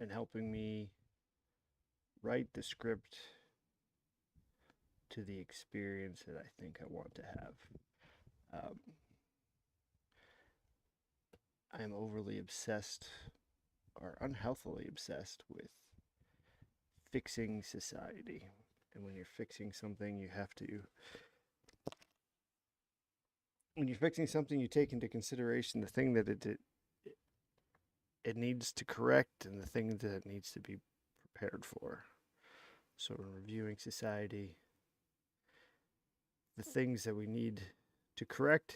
and helping me write the script to the experience that I think I want to have. I'm overly obsessed or unhealthily obsessed with fixing society. And when you're fixing something, when you're fixing something, you take into consideration the thing that it needs to correct and the thing that it needs to be prepared for. So in reviewing society, the things that we need to correct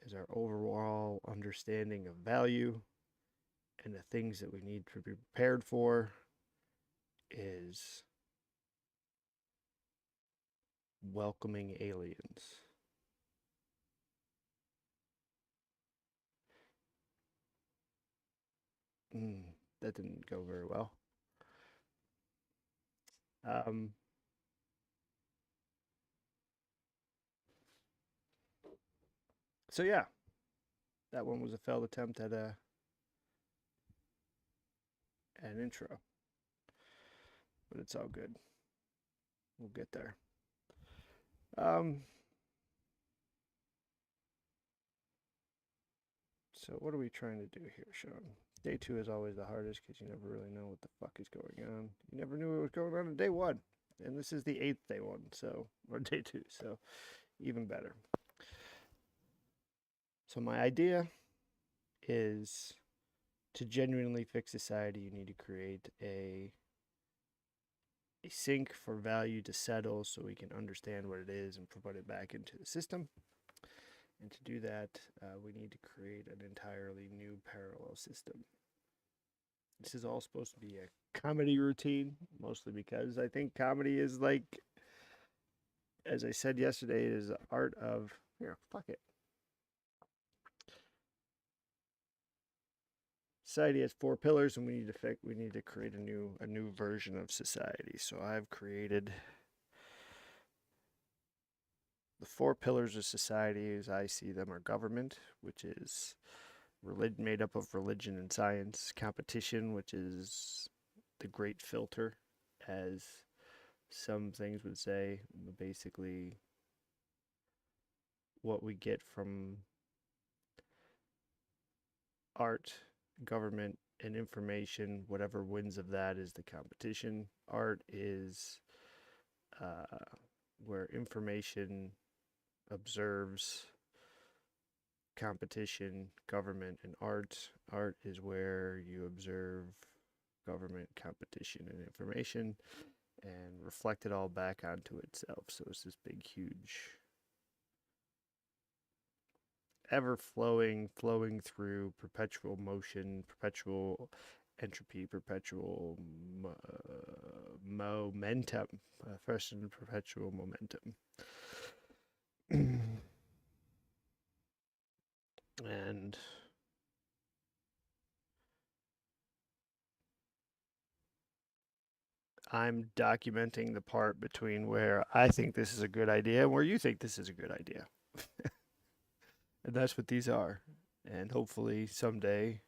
is our overall understanding of value, and the things that we need to be prepared for is welcoming aliens. That didn't go very well. So yeah, that one was a failed attempt at an intro, but it's all good. We'll get there. So what are we trying to do here, Sean? Day 2 is always the hardest because you never really know what the fuck is going on. You never knew what was going on day 1, and this is the 8th day 1, so or day 2, so even better. So my idea is to genuinely fix society, you need to create a sink for value to settle so we can understand what it is and put it back into the system. And to do that, we need to create an entirely new parallel system. This is all supposed to be a comedy routine, mostly because I think comedy is like, as I said yesterday, it is the art of, here, fuck it. Society has 4 pillars, and we need to create a new version of society. So I've created the 4 pillars of society as I see them are government, which is religion made up of religion and science, competition, which is the great filter, as some things would say, basically what we get from art, government, and information, whatever wins of that is the competition. Art is where information observes competition, government, and art. Art is where you observe government, competition, and information and reflect it all back onto itself. So it's this big, huge, ever flowing through perpetual motion, perpetual entropy, perpetual momentum, first and perpetual momentum. And I'm documenting the part between where I think this is a good idea and where you think this is a good idea. And that's what these are. And hopefully someday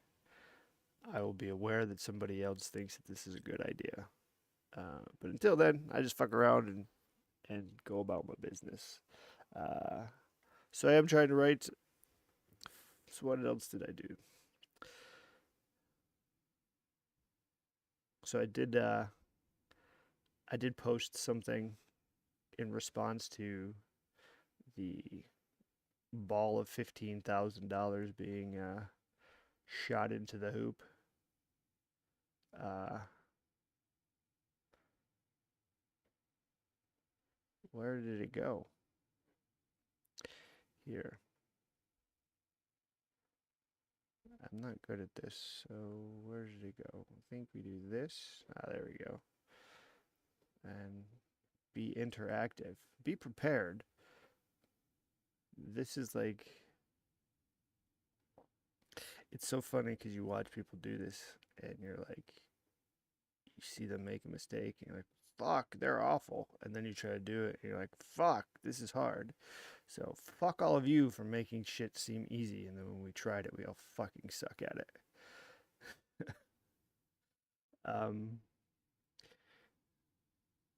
I will be aware that somebody else thinks that this is a good idea. But until then, I just fuck around and go about my business. So I am trying to write. So what else did I do? So I did post something in response to the ball of $15,000 being shot into the hoop. Where did it go? Here. I'm not good at this, so where did it go? I think we do this. There we go. And be interactive. Be prepared. This is like, it's so funny because you watch people do this and you're like, you see them make a mistake and you're like, fuck, they're awful. And then you try to do it and you're like, fuck, this is hard. So fuck all of you for making shit seem easy. And then when we tried it, we all fucking suck at it. Um,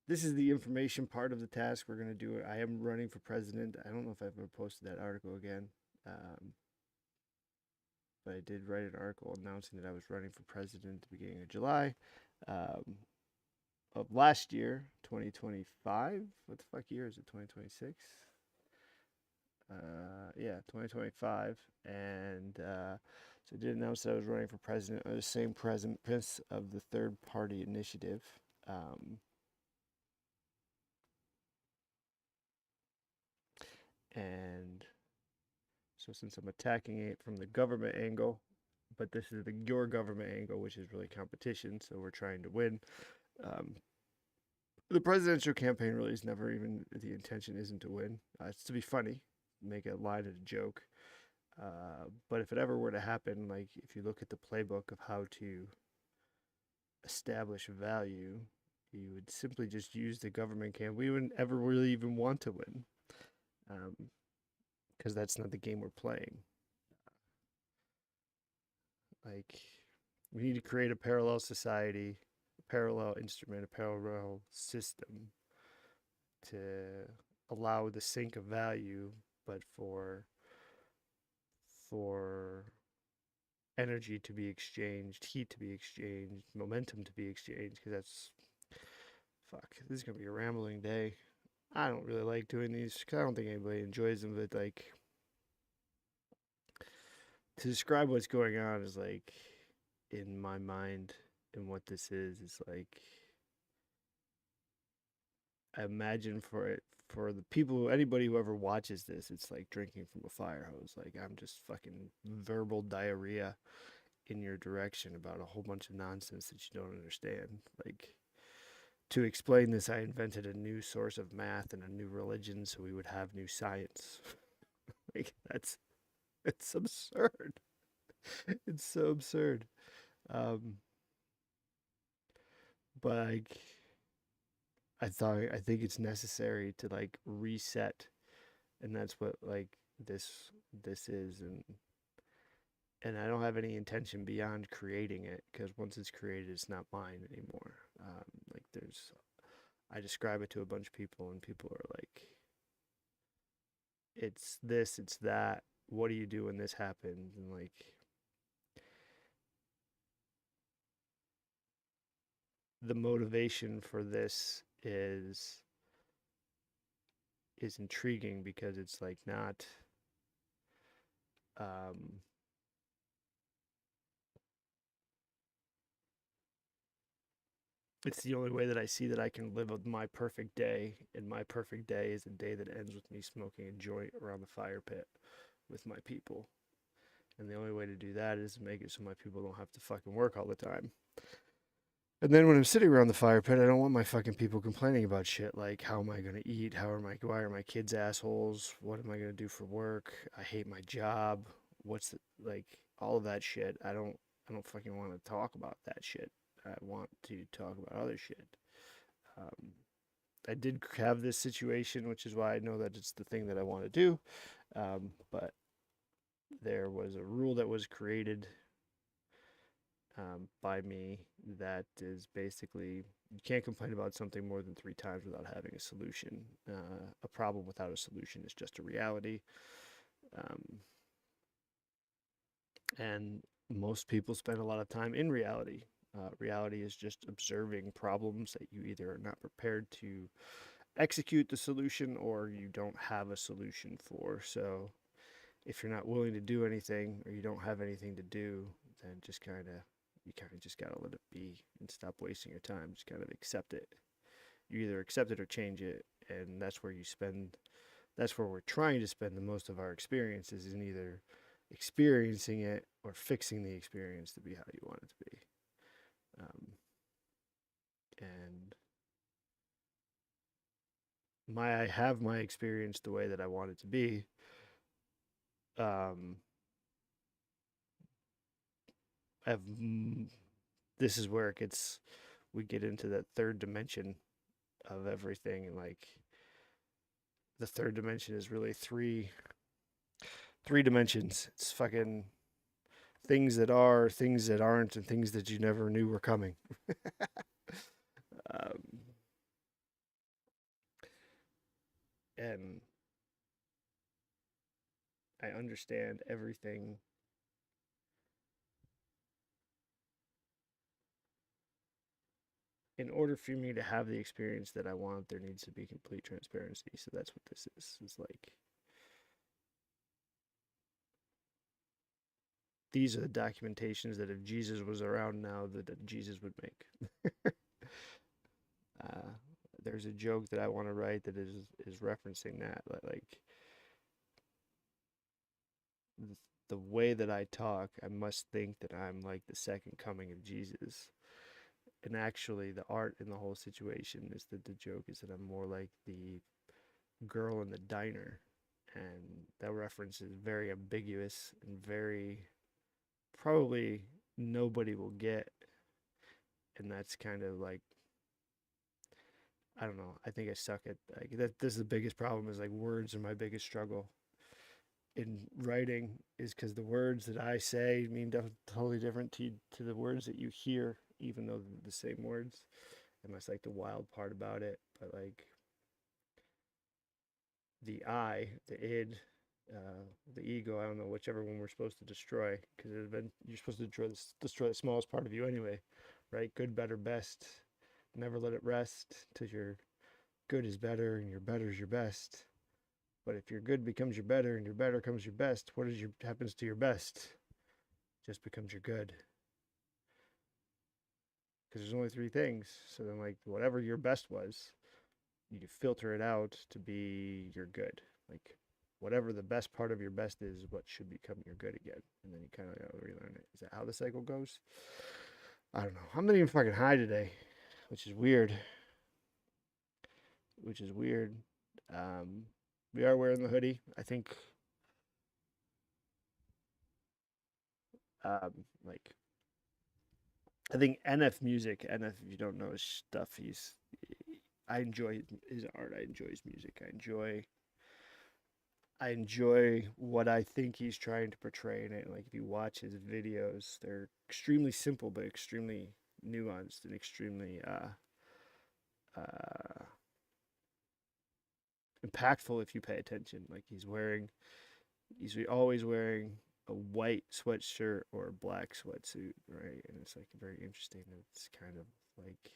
this is the information part of the task. We're going to do it. I am running for president. I don't know if I've ever posted that article again. But I did write an article announcing that I was running for president at the beginning of July um, of last year, 2025. What the fuck year is it? 2026? Yeah, 2025. And so I did announce that I was running for president under the same premise of the third party initiative. And so since I'm attacking it from the government angle, but this is your government angle, which is really competition, so we're trying to win. Um, the presidential campaign really is never even the intention isn't to win. It's to be funny, make a line and a joke. But if it ever were to happen, like if you look at the playbook of how to establish value, you would simply just use the government camp. We wouldn't ever really even want to win, because that's not the game we're playing. Like, we need to create a parallel society, a parallel instrument, a parallel system to allow the sync of value, but for energy to be exchanged, heat to be exchanged, momentum to be exchanged, because that's fuck. This is gonna be a rambling day. I don't really like doing these because I don't think anybody enjoys them, but like to describe what's going on is like in my mind and what this is like I imagine for the people, anybody who ever watches this, it's like drinking from a fire hose. Like I'm just fucking verbal diarrhea in your direction about a whole bunch of nonsense that you don't understand. Like to explain this, I invented a new source of math and a new religion so we would have new science. Like it's absurd. It's so absurd. Um, but like I think it's necessary to like reset, and that's what like this is, and I don't have any intention beyond creating it because once it's created, it's not mine anymore. Like I describe it to a bunch of people, and people are like, "It's this, it's that. What do you do when this happens?" And like, the motivation for this is intriguing because it's like not um it's the only way that I see that I can live my perfect day, and my perfect day is a day that ends with me smoking a joint around the fire pit with my people. And the only way to do that is to make it so my people don't have to fucking work all the time. And then when I'm sitting around the fire pit, I don't want my fucking people complaining about shit like how am I gonna eat? Why are my kids assholes? What am I gonna do for work? I hate my job. What's the, like all of that shit. I don't fucking want to talk about that shit. I want to talk about other shit. Um, I did have this situation, which is why I know that it's the thing that I want to do. But there was a rule that was created by me that is basically you can't complain about something more than 3 times without having a solution. A problem without a solution is just a reality. Um, and most people spend a lot of time in reality. Reality is just observing problems that you either are not prepared to execute the solution or you don't have a solution for. So if you're not willing to do anything or you don't have anything to do, then you kind of just gotta let it be and stop wasting your time. Just kind of accept it. You either accept it or change it, and that's where you spend. That's where we're trying to spend the most of our experiences in either experiencing it or fixing the experience to be how you want it to be. Um, and I have my experience the way that I want it to be. Um, I've this is where it gets we get into that third dimension of everything, and like the third dimension is really three dimensions. It's fucking things that are, things that aren't, and things that you never knew were coming. um, and I understand everything. In order for me to have the experience that I want, there needs to be complete transparency. So that's what this is. It's like these are the documentations that if Jesus was around now, that Jesus would make. uh, there's a joke that I want to write that is referencing that. Like the way that I talk, I must think that I'm like the second coming of Jesus. And actually, the art in the whole situation is that the joke is that I'm more like the girl in the diner. And that reference is very ambiguous and very probably nobody will get. And that's kind of like, I don't know. I think I suck at like that. This is the biggest problem is like words are my biggest struggle in writing is because the words that I say mean totally different to the words that you hear, even though they're the same words. And that's like the wild part about it. But like the I, the id, the ego, I don't know, whichever one we're supposed to destroy, because you're supposed to destroy the smallest part of you anyway, right? Good, better, best. Never let it rest till your good is better and your better is your best. But if your good becomes your better and your better becomes your best, what is your happens to your best? Just becomes your good. Because there's only three things. So then, like, whatever your best was, you filter it out to be your good. Like, whatever the best part of your best is, what should become your good again. And then you kind of relearn it. Is that how the cycle goes? I don't know. I'm not even fucking high today, which is weird. Which is weird. Um, we are wearing the hoodie. I think, like, I think NF music. NF, if you don't know his stuff, I enjoy his art. I enjoy his music. I enjoy what I think he's trying to portray in it. Like if you watch his videos, they're extremely simple but extremely nuanced and extremely uh, impactful if you pay attention. Like he's always wearing a white sweatshirt or a black sweatsuit, right? And it's like very interesting. It's kind of like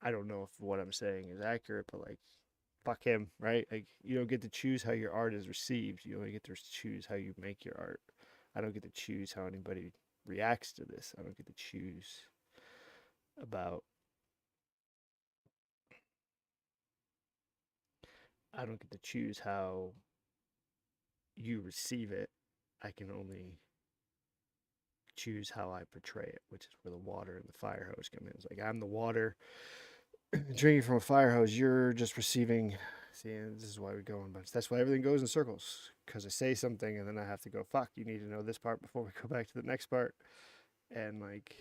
I don't know if what I'm saying is accurate, but like fuck him, right? Like you don't get to choose how your art is received. You only get to choose how you make your art. I don't get to choose how anybody reacts to this. I don't get to choose about I don't get to choose how you receive it. I can only choose how I portray it, which is where the water and the fire hose come in. It's like I'm the water drinking from a fire hose. You're just receiving. See, this is why we go in bunch. That's why everything goes in circles. Because I say something and then I have to go, fuck, you need to know this part before we go back to the next part. And like,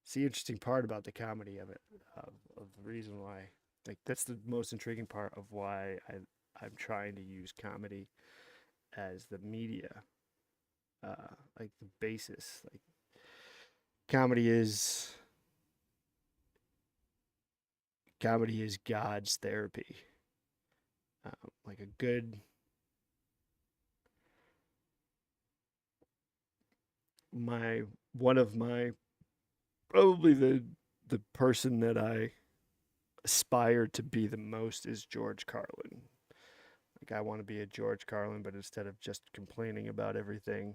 it's the interesting part about the comedy of it, of the reason why. Like, that's the most intriguing part of why I'm trying to use comedy as the media, like the basis. Like, comedy is comedy is God's therapy. Like a good my one of my probably the person that I aspire to be the most is George Carlin. Like I want to be a George Carlin, but instead of just complaining about everything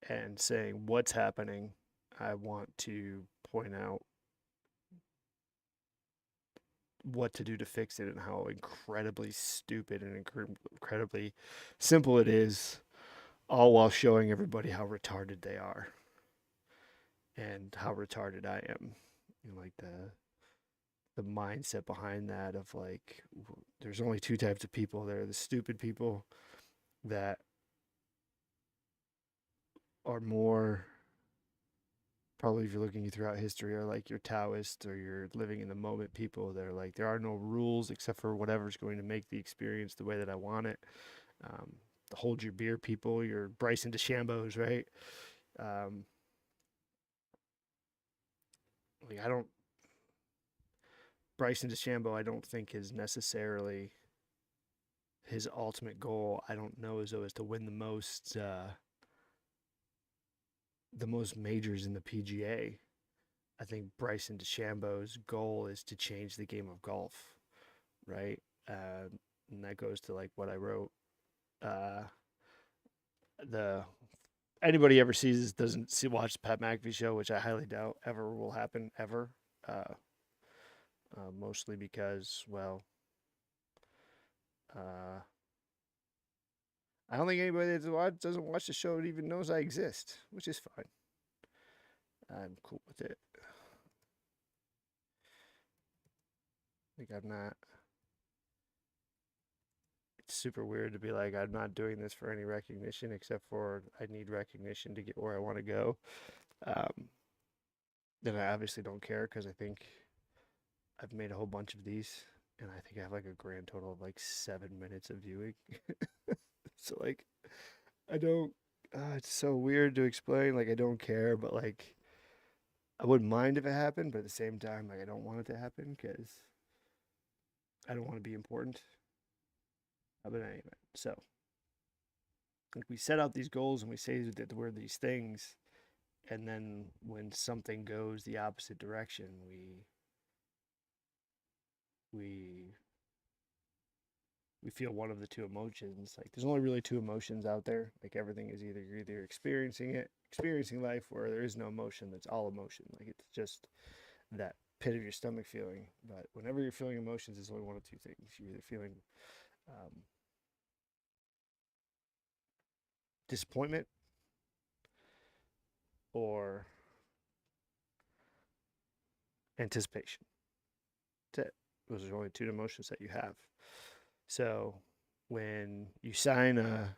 and saying what's happening, I want to point out what to do to fix it and how incredibly stupid and incredibly simple it is, all while showing everybody how retarded they are and how retarded I am. You know, like the mindset behind that of like there's only two types of people. There are the stupid people that are more probably if you're looking throughout history are like your Taoist or you're living in the moment people that are like there are no rules except for whatever's going to make the experience the way that I want it. Um, the hold your beer people, your Bryson DeChambeau's, right? Um, like I don't Bryson DeChambeau, I don't think is necessarily his ultimate goal. I don't know as though is to win the most majors in the PGA. I think Bryson DeChambeau's goal is to change the game of golf, right? And that goes to like what I wrote. Uh, the Anybody ever sees doesn't see watch the Pat McAfee show, which I highly doubt ever will happen ever. Uh, Mostly because, well, uh, I don't think anybody that doesn't watch the show even knows I exist, which is fine. I'm cool with it. Like I'm not. It's super weird to be like I'm not doing this for any recognition except for I need recognition to get where I want to go. Um, then I obviously don't care because I think I've made a whole bunch of these, and I think I have like a grand total of like 7 minutes of viewing. So like I don't. It's so weird to explain. Like I don't care, but like I wouldn't mind if it happened, but at the same time, like I don't want it to happen because I don't want to be important. But anyway, so like we set out these goals and we say that we're these things, and then when something goes the opposite direction, we we feel one of the two emotions. Like there's only really two emotions out there. Like everything is either you're either experiencing life, or there is no emotion. That's all emotion. Like it's just that pit of your stomach feeling. But whenever you're feeling emotions, it's only one of two things. You're either feeling um, disappointment or anticipation. That's it. Those are only two emotions that you have. So when you sign a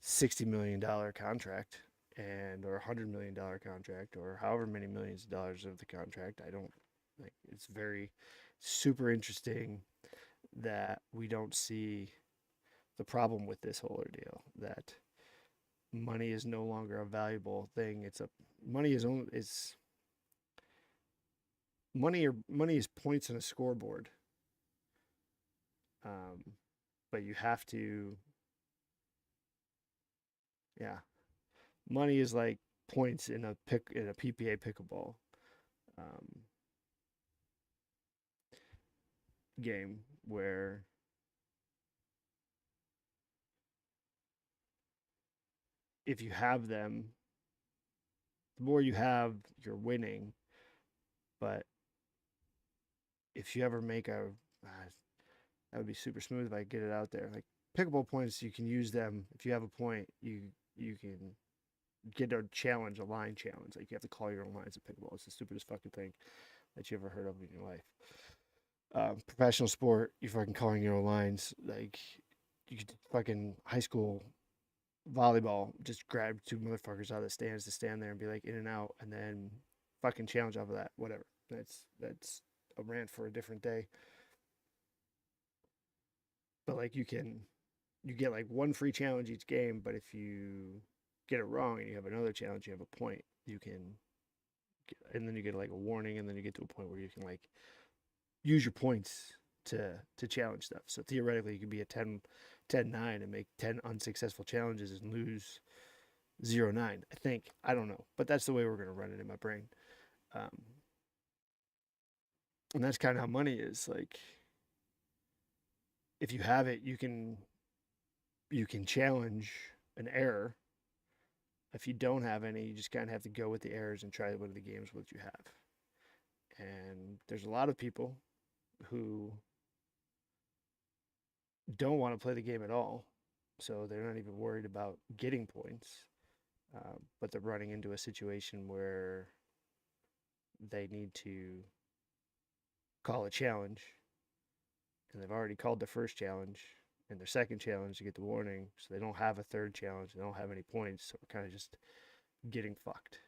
$60 million contract or $100 million contract or however many millions of dollars of the contract, I don't like. It's very super interesting that we don't see the problem with this whole ordeal. That money is no longer a valuable thing. Money is only is money is points on a scoreboard. Um, but you have to, yeah, money is like points in a PPA pickleball um, game where if you have them, the more you have, you're winning. But if you ever make that would be super smooth if I get it out there. Like pickleball points, you can use them if you have a point. You can get a challenge, a line challenge. Like you have to call your own lines at pickleball. It's the stupidest fucking thing that you ever heard of in your life. Professional sport, you fucking calling your own lines. Like you could fucking high school volleyball, just grab two motherfuckers out of the stands to stand there and be like in and out, and then fucking challenge off of that. Whatever. That's a rant for a different day. But like you get like one free challenge each game, but if you get it wrong and you have another challenge, you have a point. And then you get like a warning, and then you get to a point where you can like use your points to challenge stuff. So theoretically, you could be a 10-9 and make 10 unsuccessful challenges and lose 0-9. I think. I don't know, but that's the way we're gonna run it in my brain. Um, and that's kind of how money is. Like, if you have it, you can challenge an error. If you don't have any, you just kind of have to go with the errors and try to win the games with what you have. And there's a lot of people who don't want to play the game at all. So they're not even worried about getting points. But they're running into a situation where they need to call a challenge. And they've already called their first challenge and their second challenge to get the warning. So they don't have a third challenge. They don't have any points. So we're kind of just getting fucked.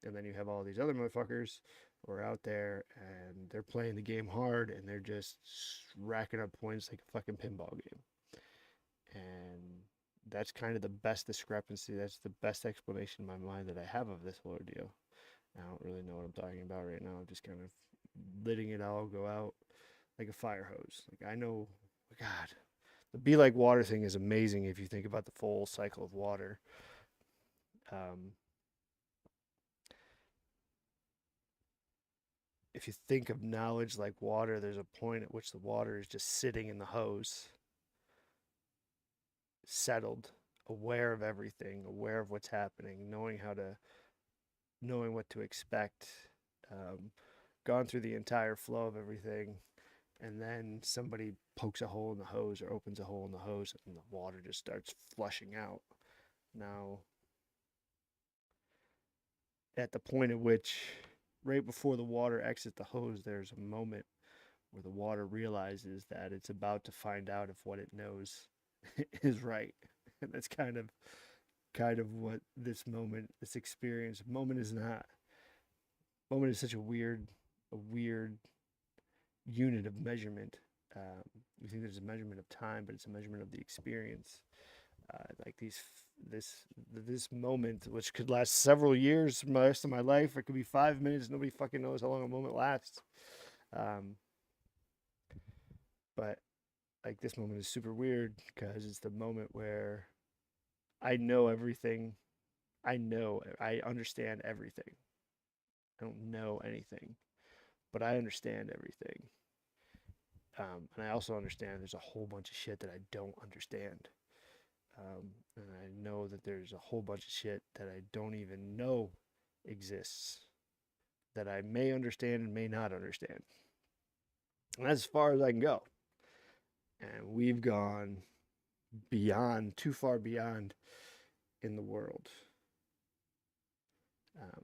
And then you have all these other motherfuckers who are out there and they're playing the game hard and they're just racking up points like a fucking pinball game. And that's kind of the best discrepancy. That's the best explanation in my mind that I have of this whole ordeal. I don't really know what I'm talking about right now. I'm just kind of letting it all go out like a fire hose. Like I know, God, the be like water thing is amazing if you think about the full cycle of water. Um, if you think of knowledge like water, there's a point at which the water is just sitting in the hose, settled, aware of everything, aware of what's happening, knowing what to expect, um, gone through the entire flow of everything, and then somebody pokes a hole in the hose or opens a hole in the hose, and the water just starts flushing out. Now, at the point at which, right before the water exits the hose, there's a moment where the water realizes that it's about to find out if what it knows is right. And that's kind of what this moment, this experience, moment is not. Moment is such a weird unit of measurement. We think there's a measurement of time, but it's a measurement of the experience. Like this moment, which could last several years, the rest of my life. It could be 5 minutes. Nobody fucking knows how long a moment lasts. Um, but like this moment is super weird because it's the moment where I know everything. I understand everything. I don't know anything, but I understand everything. And I also understand there's a whole bunch of shit that I don't understand. And I know that there's a whole bunch of shit that I don't even know exists that I may understand and may not understand. And that's as far as I can go. And we've gone beyond, too far beyond in the world. Um,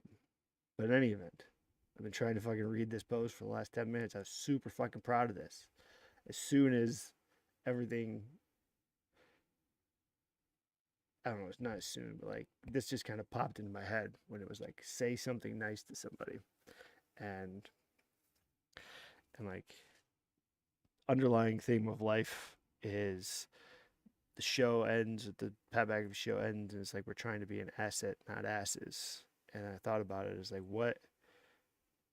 but in any event, I've been trying to fucking read this post for the last 10 minutes. I was super fucking proud of this. As soon as everything, I don't know, it's not as soon, but like this just kind of popped into my head when it was like, say something nice to somebody. And, and like, underlying theme of life is the show ends, the Pat McAfee show ends, and it's like we're trying to be an asset, not asses. And I thought about it as like, what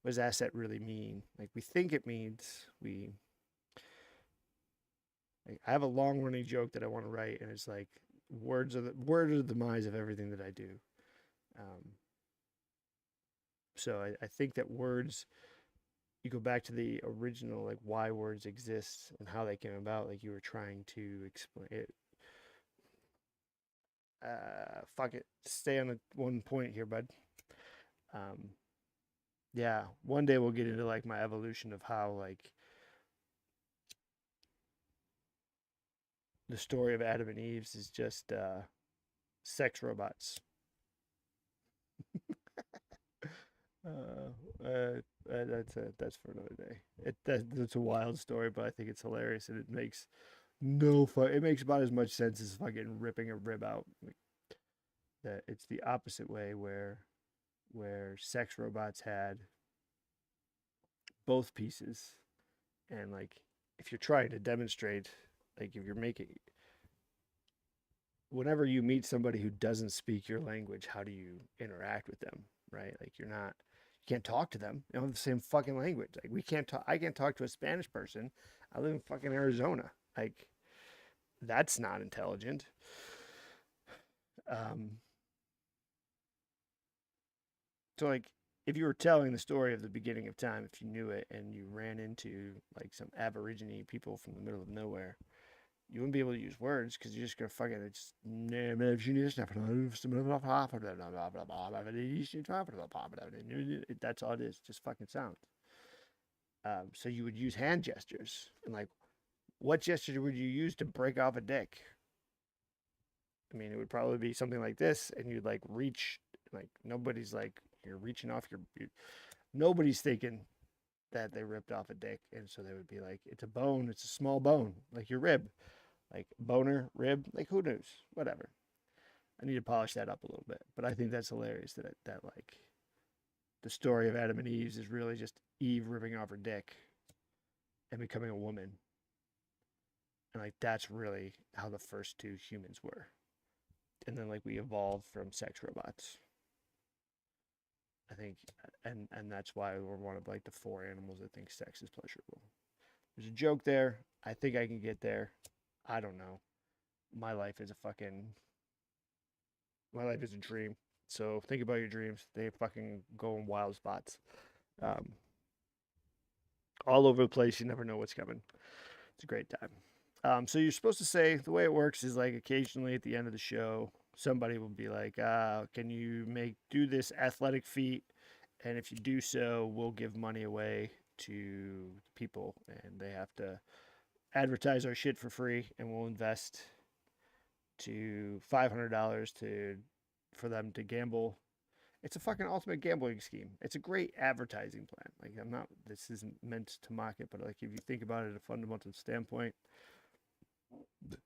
does asset really mean? Like we think it means we. Like, I have a long running joke that I want to write, and it's like words are the demise of everything that I do. Um, so I think that words, you go back to the original, like why words exist and how they came about. Like you were trying to explain it. Fuck it. Stay on one point here, bud. Um, yeah, one day we'll get into like my evolution of how like the story of Adam and Eve's is just sex robots. That's for another day. That's a wild story, but I think it's hilarious and it makes no fun. It makes about as much sense as fucking ripping a rib out. Like, that it's the opposite way where sex robots had both pieces, and like if you're trying to demonstrate, like if you're making, whenever you meet somebody who doesn't speak your language, how do you interact with them, right? Like you can't talk to them. They don't have the same fucking language. Like we can't talk. I can't talk to a Spanish person. I live in fucking Arizona. Like that's not intelligent. Um, so like if you were telling the story of the beginning of time, if you knew it and you ran into like some Aborigine people from the middle of nowhere, you wouldn't be able to use words because you're just gonna fucking it's that's all it is, just fucking sound. So you would use hand gestures and like what gesture would you use to break off a dick? I mean, it would probably be something like this, and you'd like reach, like nobody's like you're reaching off nobody's thinking that they ripped off a dick, and so they would be like, it's a bone, it's a small bone, like your rib, like boner, rib, like who knows, whatever. I need to polish that up a little bit, but I think that's hilarious that like the story of Adam and Eve is really just Eve ripping off her dick and becoming a woman, and like that's really how the first two humans were. and then like we evolved from sex robots. I think, and that's why we're one of like the 4 animals that think sex is pleasurable. There's a joke there. I think I can get there. I don't know. My life is a fucking my life is a dream. So think about your dreams. They fucking go in wild spots. Um, all over the place. You never know what's coming. It's a great time. So you're supposed to say the way it works is like occasionally at the end of the show, somebody will be like, "Can you do this athletic feat? And if you do so, we'll give money away to people, and they have to advertise our shit for free, and we'll invest to $500 to for them to gamble. It's a fucking ultimate gambling scheme. It's a great advertising plan. Like I'm not. This isn't meant to mock it, but like if you think about it at a fundamental standpoint,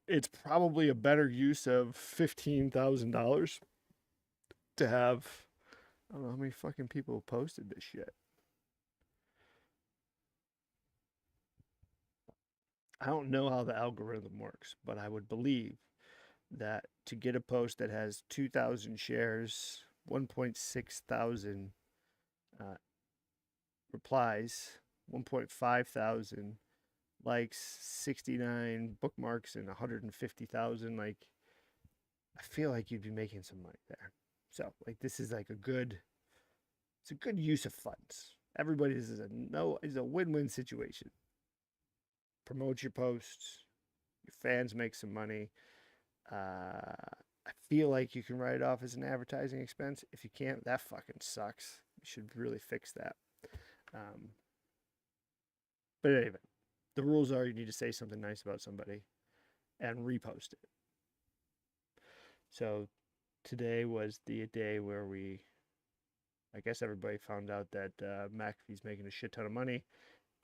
it's probably a better use of $15,000 to have. I don't know how many fucking people posted this shit. I don't know how the algorithm works, but I would believe that to get a post that has 2,000 shares, 1.6 thousand uh, replies, 1.5 thousand likes, 69 bookmarks, and 150,000, like, I feel like you'd be making some money there. So, like, this is like it's a good use of funds. Everybody, this is a win-win situation. Promote your posts, your fans make some money. I feel like you can write it off as an advertising expense. If you can't, that fucking sucks. You should really fix that. But anyway, the rules are you need to say something nice about somebody and repost it. So today was the day where I guess everybody found out that McAfee's making a shit ton of money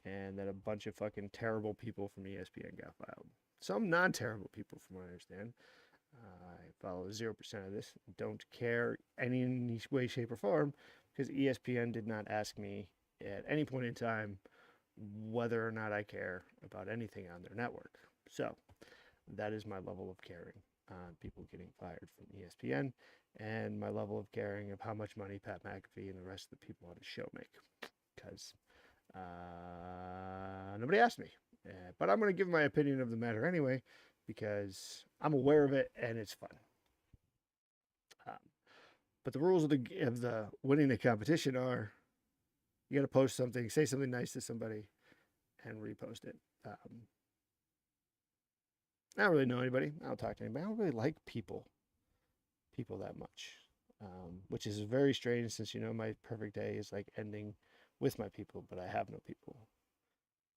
and that a bunch of fucking terrible people from ESPN got filed. Some non-terrible people, from what I understand. I follow 0% of this. Don't care any way, shape, or form because ESPN did not ask me at any point in time whether or not I care about anything on their network. So that is my level of caring on people getting fired from ESPN and my level of caring of how much money Pat McAfee and the rest of the people on his show make. Because nobody asked me. But I'm going to give my opinion of the matter anyway because I'm aware of it and it's fun. But the rules of the winning the competition are you got to post something, say something nice to somebody, and repost it. I don't really know anybody. I don't talk to anybody. I don't really like people that much, which is very strange since my perfect day is like ending with my people, but I have no people,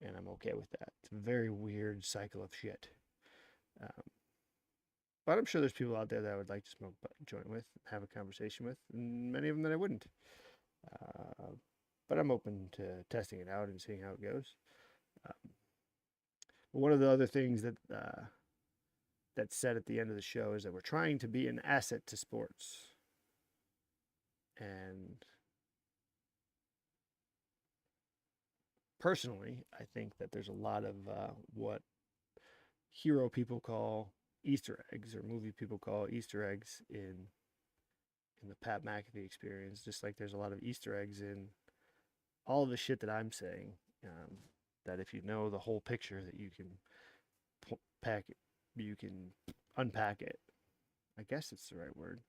and I'm okay with that. It's a very weird cycle of shit. But I'm sure there's people out there that I would like to smoke a joint with, have a conversation with, and many of them that I wouldn't. But I'm open to testing it out and seeing how it goes. But one of the other things that's said at the end of the show is that we're trying to be an asset to sports. And personally, I think that there's a lot of what hero people call Easter eggs, or movie people call Easter eggs in the Pat McAfee experience, just like there's a lot of Easter eggs in all of the shit that I'm saying. That if you know the whole picture, that you can you can unpack it. I guess it's the right word.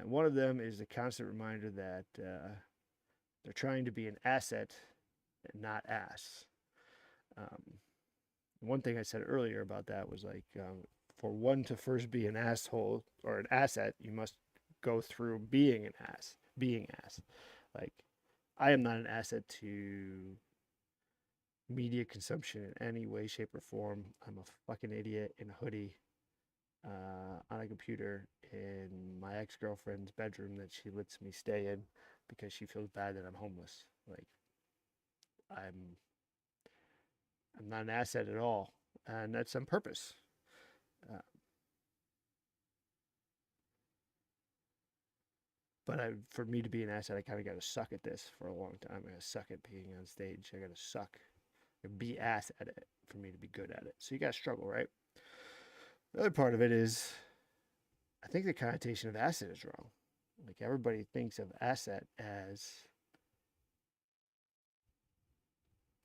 One of them is a constant reminder that they're trying to be an asset and not ass. One thing I said earlier about that was like, for one to first be an asshole or an asset, you must go through being an ass. Like, I am not an asset to media consumption in any way, shape, or form. I'm a fucking idiot in a hoodie on a computer in my ex-girlfriend's bedroom that she lets me stay in because she feels bad that I'm homeless. Like, I'm not an asset at all, and that's on purpose. But for me to be an asset, I kind of got to suck at this for a long time. I got to suck at being on stage. I got to suck and be ass at it for me to be good at it. So you got to struggle, right? The other part of it is I think the connotation of asset is wrong. Like everybody thinks of asset as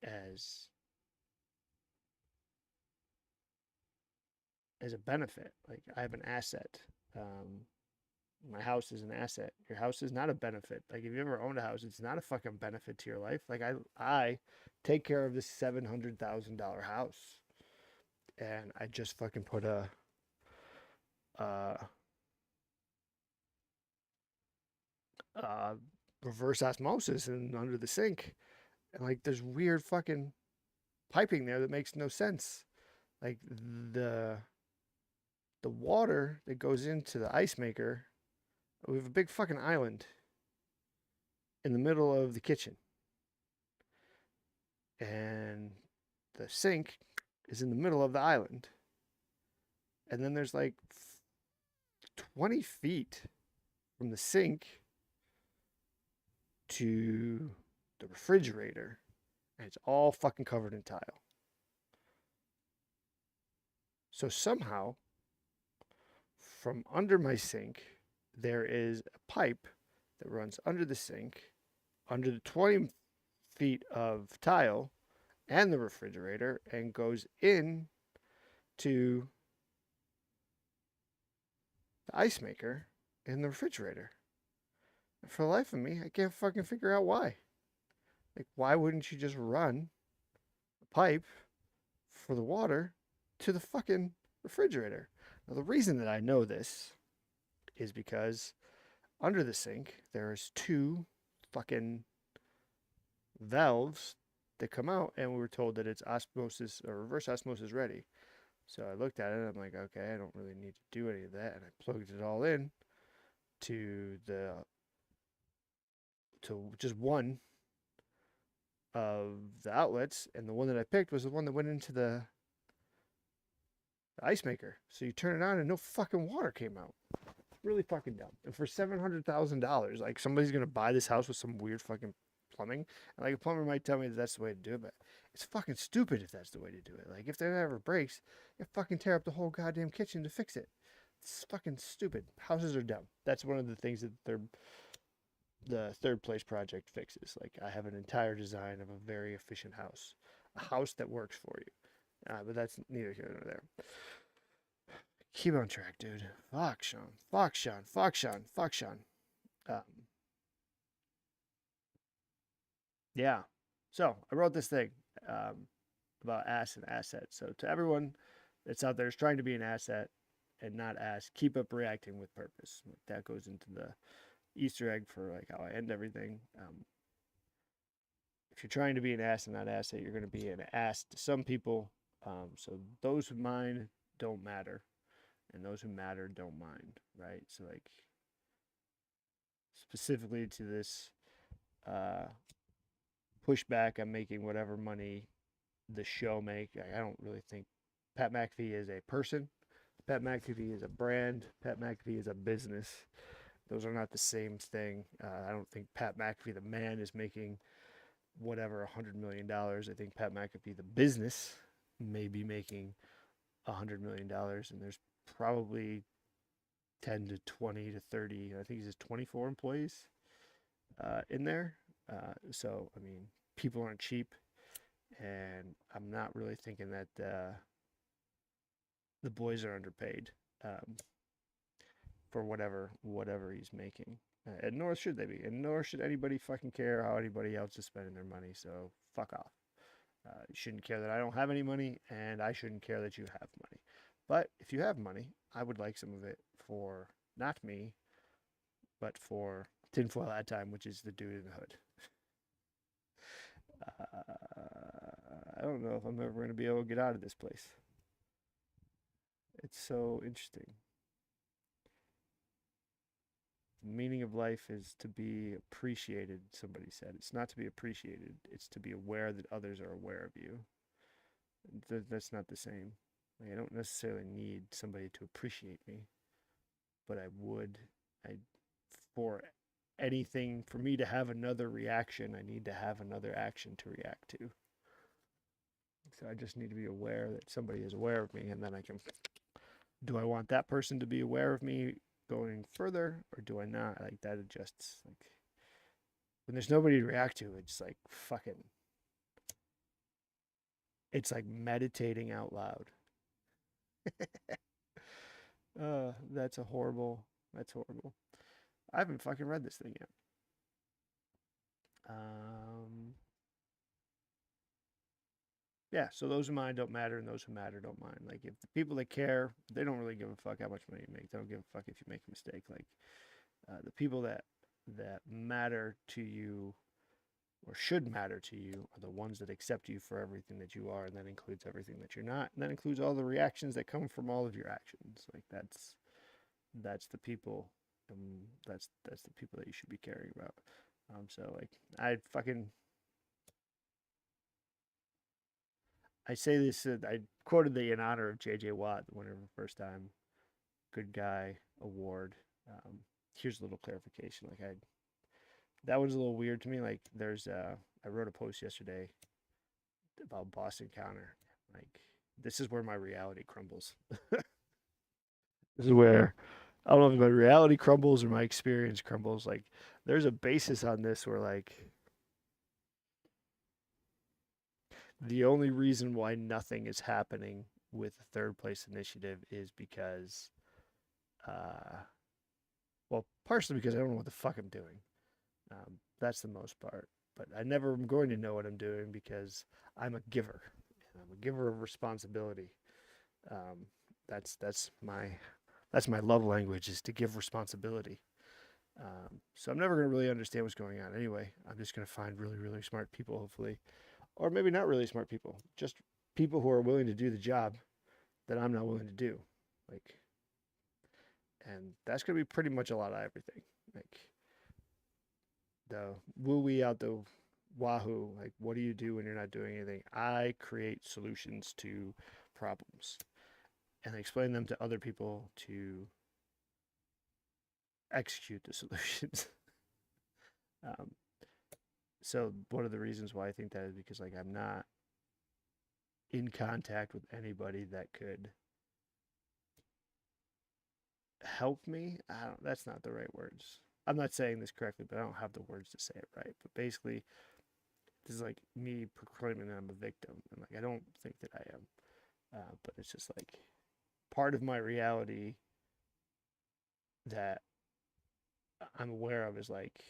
as a benefit. Like I have an asset. My house is an asset. Your house is not a benefit. Like if you ever owned a house, it's not a fucking benefit to your life. Like I take care of this $700,000 house, and I just fucking put uh, uh, reverse osmosis in under the sink, and like there's weird fucking piping there that makes no sense. Like the water that goes into the ice maker, we have a big fucking island in the middle of the kitchen, and the sink is in the middle of the island, and then there's like 20 feet from the sink to the refrigerator, and it's all fucking covered in tile. So somehow, from under my sink, there is a pipe that runs under the sink, under the 20 feet of tile and the refrigerator, and goes in to the ice maker in the refrigerator. And for the life of me, I can't fucking figure out why. Like, why wouldn't you just run a pipe for the water to the fucking refrigerator? Now, the reason that I know this is because under the sink, there's two fucking valves that come out, and we were told that it's osmosis or reverse osmosis ready. So I looked at it and I'm like, okay, I don't really need to do any of that. And I plugged it all in to just one of the outlets, and the one that I picked was the one that went into the ice maker. So you turn it on and no fucking water came out. Really fucking dumb. And for $700,000, like somebody's gonna buy this house with some weird fucking plumbing, and like a plumber might tell me that that's the way to do it, but it's fucking stupid if that's the way to do it. Like if that ever breaks, you fucking tear up the whole goddamn kitchen to fix it. It's fucking stupid. Houses are dumb. That's one of the things that the third place project fixes. Like I have an entire design of a very efficient house, a house that works for you. But that's neither here nor there. Keep on track, dude. Fuck Sean. Fuck Sean. Fuck Sean. Fuck Sean. Um, yeah. So I wrote this thing about ass and asset. So to everyone that's out there is trying to be an asset and not ass, keep up reacting with purpose. That goes into the Easter egg for like how I end everything. If you're trying to be an ass and not asset, you're going to be an ass to some people. So those who mind don't matter, and those who matter don't mind, right? So like specifically to this uh, pushback on making whatever money the show make. I don't really think Pat McAfee is a person. Pat McAfee is a brand. Pat McAfee is a business. Those are not the same thing. I don't think Pat McAfee, the man, is making whatever $100 million. I think Pat McAfee, the business, may be making $100 million, and there's probably 10 to 20 to 30. I think he says 24 employees in there. So I mean, people aren't cheap, and I'm not really thinking that the boys are underpaid for whatever he's making. And nor should they be, and nor should anybody fucking care how anybody else is spending their money. So fuck off. You shouldn't care that I don't have any money, and I shouldn't care that you have money. But if you have money, I would like some of it for not me, but for Tinfoil Hat Time, which is the dude in the hood. I don't know if I'm ever going to be able to get out of this place. It's so interesting. The meaning of life is to be appreciated, somebody said. It's not to be appreciated, it's to be aware that others are aware of you. That's not the same. Like, I don't necessarily need somebody to appreciate me, but I would. For anything, for me to have another reaction, I need to have another action to react to. So I just need to be aware that somebody is aware of me, and then I can. Do I want that person to be aware of me going further or do I not? Like that adjusts. Like when there's nobody to react to, it's like fucking. It's like meditating out loud. That's a horrible. That's horrible. I haven't fucking read this thing yet. Um, yeah, so those who mind don't matter, and those who matter don't mind. Like if the people that care, they don't really give a fuck how much money you make. They don't give a fuck if you make a mistake. Like the people that matter to you or should matter to you are the ones that accept you for everything that you are, and that includes everything that you're not, and that includes all the reactions that come from all of your actions. Like that's the people, that's the people that you should be caring about. So like I say this, I quoted the in honor of J.J. Watt, the winner of the first time Good Guy Award. Here's a little clarification. Like that was a little weird to me. Like I wrote a post yesterday about Boston Counter. Like this is where my reality crumbles. This is where I don't know if my reality crumbles or my experience crumbles. Like there's a basis on this where like the only reason why nothing is happening with the third place initiative is because uh well, partially because I don't know what the fuck I'm doing. That's the most part. But I never am going to know what I'm doing because I'm a giver. And I'm a giver of responsibility. Um, that's my love language is to give responsibility. So I'm never going to really understand what's going on anyway. I'm just going to find really, really smart people, hopefully, or maybe not really smart people, just people who are willing to do the job that I'm not willing to do. Like, and that's going to be pretty much a lot of everything. Like the woo wee out the wahoo. Like, what do you do when you're not doing anything? I create solutions to problems and explain them to other people to execute the solutions. um, so one of the reasons why I think that is because like I'm not in contact with anybody that could help me. I don't. That's not the right words. I'm not saying this correctly, but I don't have the words to say it right. But basically, this is like me proclaiming that I'm a victim, and like I don't think that I am. But it's just like part of my reality that I'm aware of is like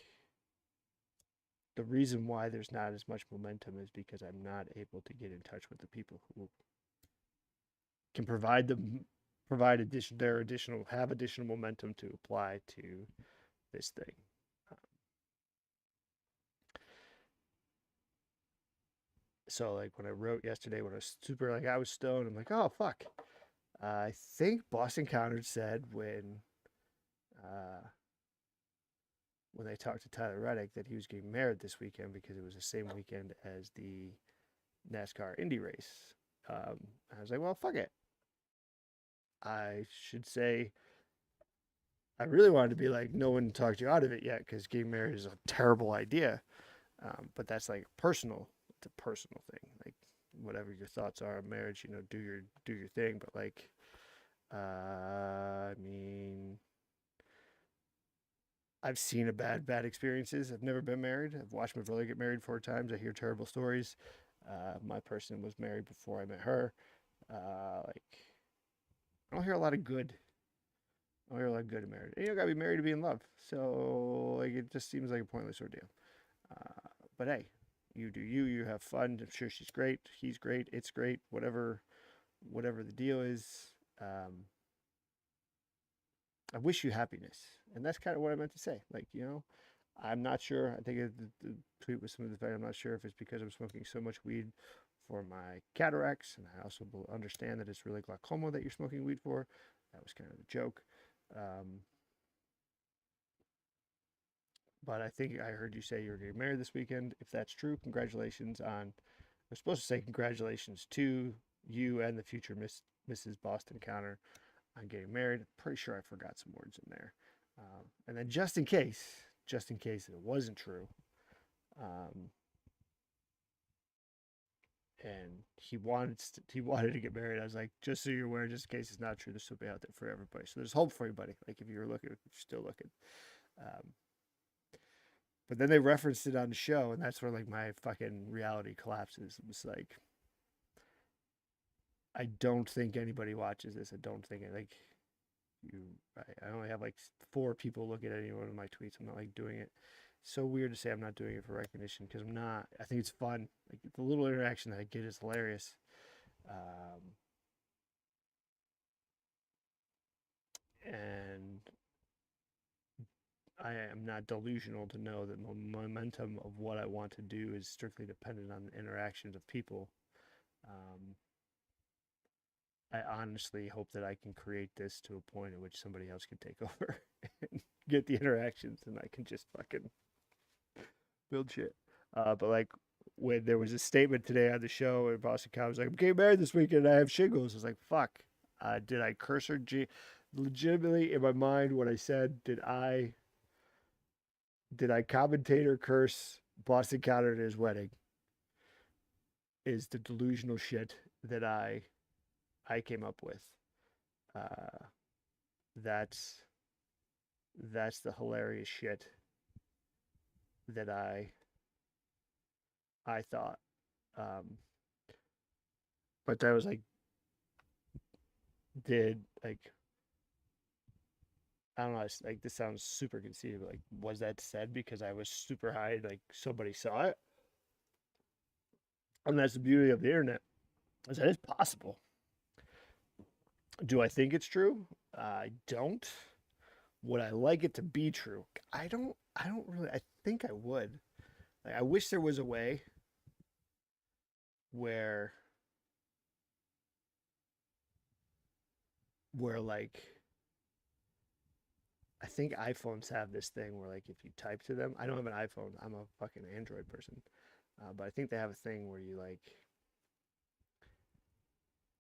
the reason why there's not as much momentum is because I'm not able to get in touch with the people who can provide additional have additional momentum to apply to this thing. So like when I wrote yesterday, when I was super like I was stoned, I'm like, oh fuck. I think Boston Countered said uh, when they talked to Tyler Reddick that he was getting married this weekend because it was the same weekend as the NASCAR Indy race. I was like, well, fuck it. I should say I really wanted to be like, no one talked you out of it yet because getting married is a terrible idea. But that's like personal. It's a personal thing. Like whatever your thoughts are on marriage, do your thing. But like, I mean, I've seen bad experiences. I've never been married. I've watched my brother get married 4 times. I hear terrible stories. My person was married before I met her. Like, I don't hear a lot of good. I don't hear a lot of good in marriage. And you don't gotta be married to be in love. So like, it just seems like a pointless ordeal. But hey, you do you. You have fun. I'm sure she's great. He's great. It's great. Whatever the deal is. I wish you happiness, and that's kind of what I meant to say. Like, I'm not sure. I think the tweet was some of the fact I'm not sure if it's because I'm smoking so much weed for my cataracts, and I also understand that it's really glaucoma that you're smoking weed for. That was kind of a joke. Um, but I think I heard you say you're getting married this weekend. If that's true, congratulations on. I'm supposed to say congratulations to you and the future Mrs. Boston Counter on getting married. I'm pretty sure I forgot some words in there. And then just in case it wasn't true, um, and he wanted to get married. I was like, just so you're aware, just in case it's not true, this will be out there for everybody. So there's hope for you, buddy. Like if you're looking, if you're still looking. Um, but then they referenced it on the show, and that's where like my fucking reality collapses. It was like, I don't think anybody watches this. I don't think it like you. I only have like 4 people looking at any one of my tweets. I'm not like doing it. It's so weird to say I'm not doing it for recognition because I'm not. I think it's fun. Like the little interaction that I get is hilarious. Um, and I am not delusional to know that the momentum of what I want to do is strictly dependent on the interactions of people. Um, I honestly hope that I can create this to a point at which somebody else can take over and get the interactions, and I can just fucking build shit. But like when there was a statement today on the show, and Boston Cow was like, "I'm getting married this weekend. I have shingles." I was like, "Fuck." Did I curse her? Legitimately, in my mind, what I said, did I commentate or curse Boston Counter at his wedding? Is the delusional shit that I came up with. Uh, that's that's the hilarious shit that I thought. Um, but that was like, did like I don't know. It's like this sounds super conceited. But like, was that said because I was super high? Like somebody saw it, and that's the beauty of the internet. Is that it's possible. Do I think it's true? I don't. Would I like it to be true? I don't. I don't really. I think I would. Like, I wish there was a way where like I think iPhones have this thing where like if you type to them, I don't have an iPhone. I'm a fucking Android person, but I think they have a thing where you like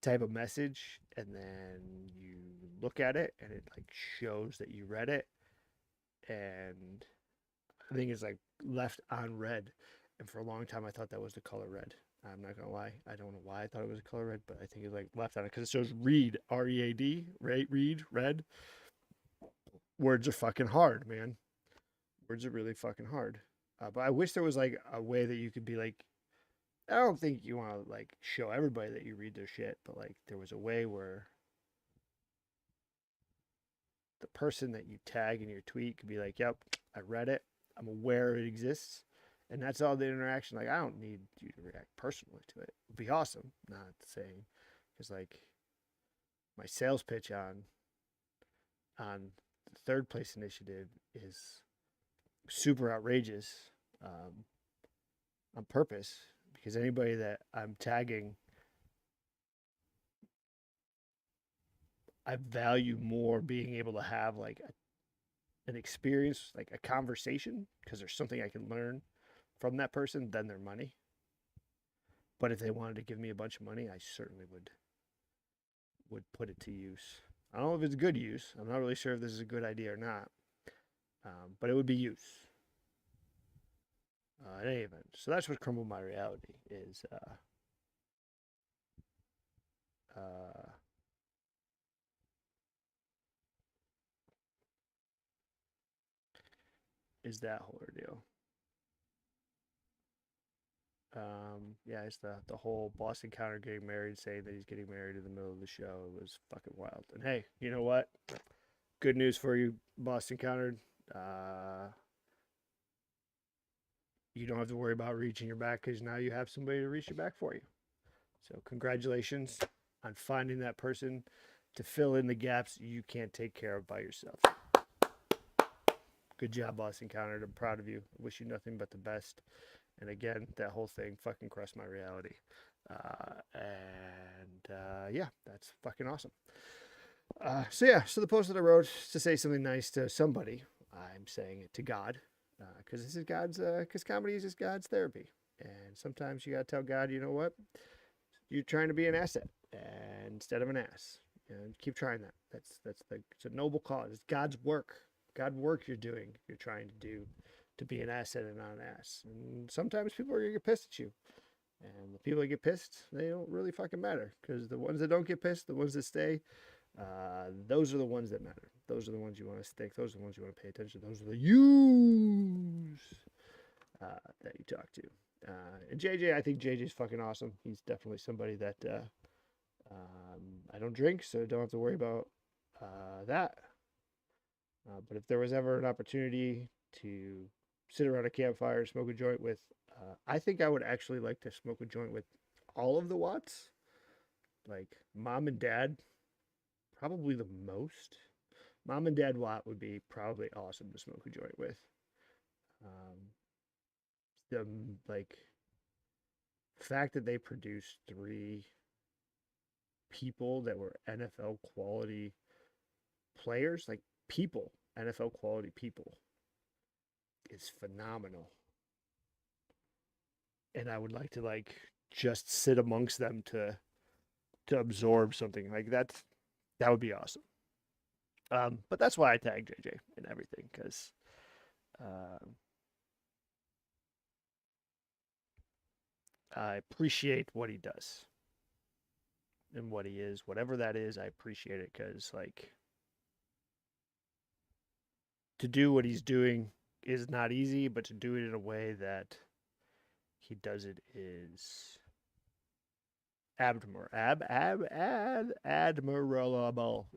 type a message and then you look at it and it like shows that you read it, and I think it's like left on red. And for a long time, I thought that was the color red. I'm not gonna lie. I don't know why I thought it was a color red, but I think it's like left on it because it shows read, READ, right? Read, red. Words are fucking hard, man. Words are really fucking hard. But I wish there was like a way that you could be like, I don't think you want to like show everybody that you read their shit, but like there was a way where the person that you tag in your tweet could be like, yep, I read it. I'm aware it exists. And that's all the interaction. Like, I don't need you to react personally to it. It'd be awesome. Not saying, because like my sales pitch on the third place initiative is super outrageous on purpose because anybody that I'm tagging, I value more being able to have like an experience, like a conversation, because there's something I can learn from that person than their money. But if they wanted to give me a bunch of money, I certainly would put it to use. I don't know if it's good use. I'm not really sure if this is a good idea or not, but it would be use. In any event, so that's what crumbled my reality uh, is that whole ordeal. Yeah, it's the whole Boston Counter getting married, saying that he's getting married in the middle of the show. It was fucking wild. And hey, you know what? Good news for you, Boston Counter. Uh, you don't have to worry about reaching your back because now you have somebody to reach your back for you. So congratulations on finding that person to fill in the gaps you can't take care of by yourself. Good job, Boston Counter. I'm proud of you. I wish you nothing but the best. And again, that whole thing fucking crushed my reality. Yeah, that's fucking awesome. So the post that I wrote to say something nice to somebody, I'm saying it to God, because this is God's, because comedy is just God's therapy. And sometimes you gotta tell God, you know what, you're trying to be an asset and instead of an ass, and keep trying that. It's a noble cause. It's God's work. God work you're doing. You're trying to do to be an asset and not an ass. And sometimes people are gonna get pissed at you. And the people that get pissed, they don't really fucking matter, because the ones that don't get pissed, the ones that stay, those are the ones that matter. Those are the ones you want to stick. Those are the ones you want to pay attention to. Those are the yous that you talk to. And JJ, I think JJ's fucking awesome. He's definitely somebody that I don't drink, so don't have to worry about that. But if there was ever an opportunity to sit around a campfire, smoke a joint with, I think I would actually like to smoke a joint with all of the Watts. Like mom and dad, probably the most. Mom and dad Watt would be probably awesome to smoke a joint with. Um, the like fact that they produced three people that were NFL quality players, like people, NFL quality people, is phenomenal. And I would like to like just sit amongst them to absorb something like that. That would be awesome. But that's why I tag JJ and everything, because I appreciate what he does and what he is, whatever that is. I appreciate it, because like to do what he's doing is not easy, but to do it in a way that he does it is admirable.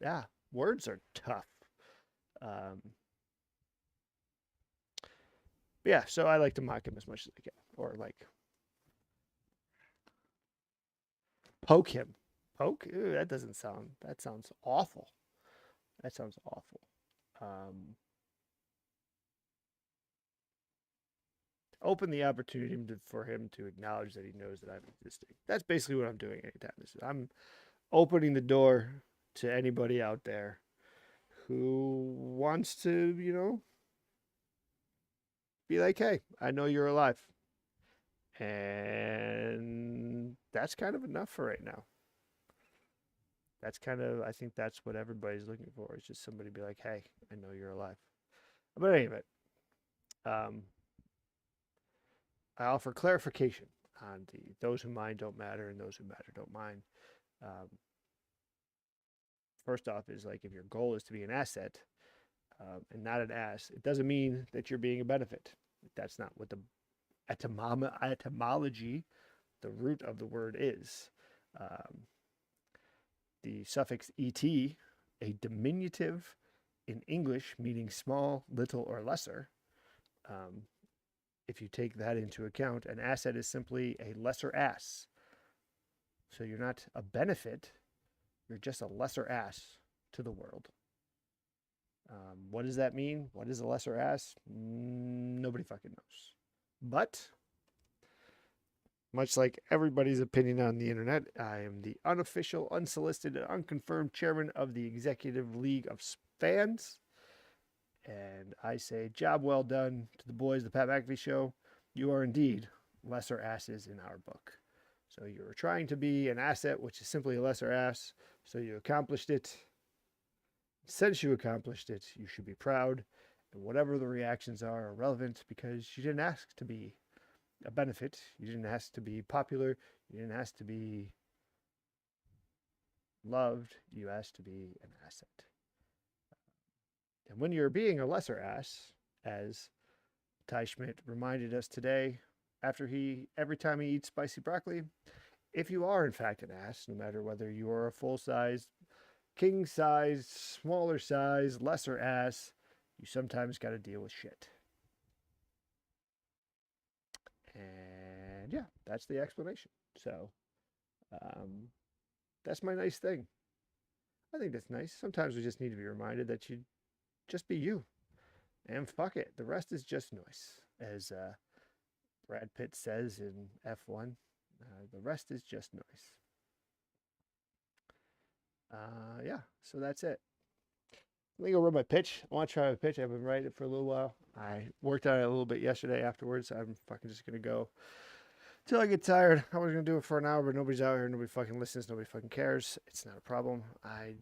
Yeah, words are tough. Um, yeah, so I like to mock him as much as I can, or like poke him. Poke? Ew, that doesn't sound. That sounds awful. That sounds awful. Um, Open the opportunity for him to acknowledge that he knows that I'm existing. That's basically what I'm doing anytime. I'm opening the door to anybody out there who wants to, be like, hey, I know you're alive. And that's kind of enough for right now. I think that's what everybody's looking for, is just somebody to be like, hey, I know you're alive. But anyway, um, I offer clarification on those who mind don't matter and those who matter don't mind. Um, First off, is like, if your goal is to be an asset and not an ass, it doesn't mean that you're being a benefit. That's not what the etymology, the root of the word is. The suffix et, a diminutive in English meaning small, little, or lesser. If you take that into account, an asset is simply a lesser ass. So you're not a benefit, you're just a lesser ass to the world. What does that mean? What is a lesser ass? Nobody fucking knows. But much like everybody's opinion on the internet, I am the unofficial, unsolicited, and unconfirmed chairman of the Executive League of Fans. And I say, job well done to the boys, the Pat McAfee Show. You are indeed lesser asses in our book. So you're trying to be an asset, which is simply a lesser ass. So you accomplished it. Since you accomplished it, you should be proud. And whatever the reactions are relevant, because you didn't ask to be a benefit. You didn't ask to be popular. You didn't ask to be loved. You asked to be an asset. And when you're being a lesser ass, as Ty Schmidt reminded us today, every time he eats spicy broccoli, if you are in fact an ass, no matter whether you are a full size, king size, smaller size, lesser ass, you sometimes got to deal with shit. And yeah, that's the explanation. So that's my nice thing. I think that's nice. Sometimes we just need to be reminded that you just be you. And fuck it. The rest is just noise. As Brad Pitt says in F1, the rest is just noise. Yeah, so that's it. Let me go run my pitch. I want to try my pitch. I've been writing it for a little while. I worked on it a little bit yesterday afterwards. I'm fucking just going to go till I get tired. I was going to do it for an hour, but nobody's out here. Nobody fucking listens. Nobody fucking cares. It's not a problem. I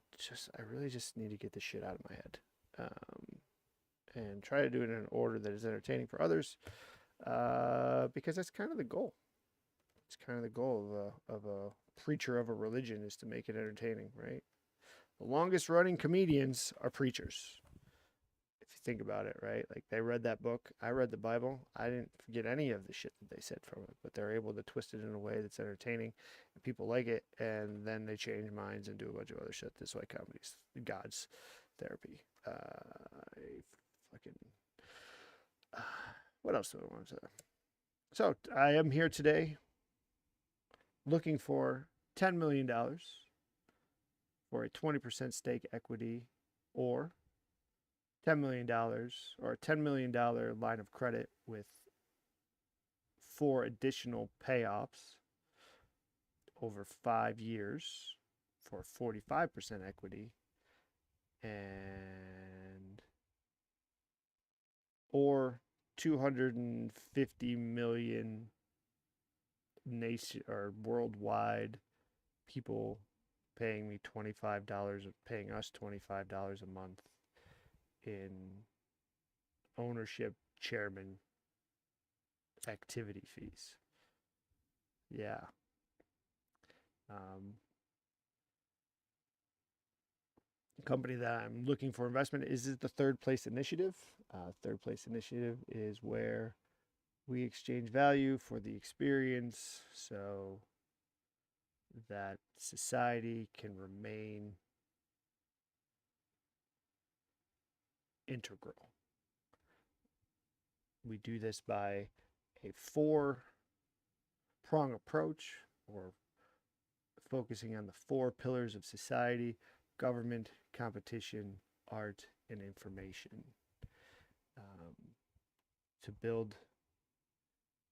really just need to get this shit out of my head. And try to do it in an order that is entertaining for others, because that's kind of the goal. It's kind of the goal of a preacher of a religion, is to make it entertaining, right? The longest running comedians are preachers. If you think about it, right? Like, they read that book. I read the Bible. I didn't forget any of the shit that they said from it, but they're able to twist it in a way that's entertaining and people like it. And then they change minds and do a bunch of other shit. This is why comedy's God's therapy. Fucking, uh, what else do I want to say? So I am here today looking for $10 million for a 20% stake equity, or $10 million or a $10 million line of credit with 4 additional payoffs over 5 years for 45% equity, and or 250 million nation or worldwide people paying me $25, paying us $25 a month in ownership chairman activity fees. Yeah. Company that I'm looking for investment is the Third Place Initiative. Third Place Initiative is where we exchange value for the experience so that society can remain integral. We do this by a 4-prong approach, or focusing on the 4 pillars of society: government, competition, art, and information,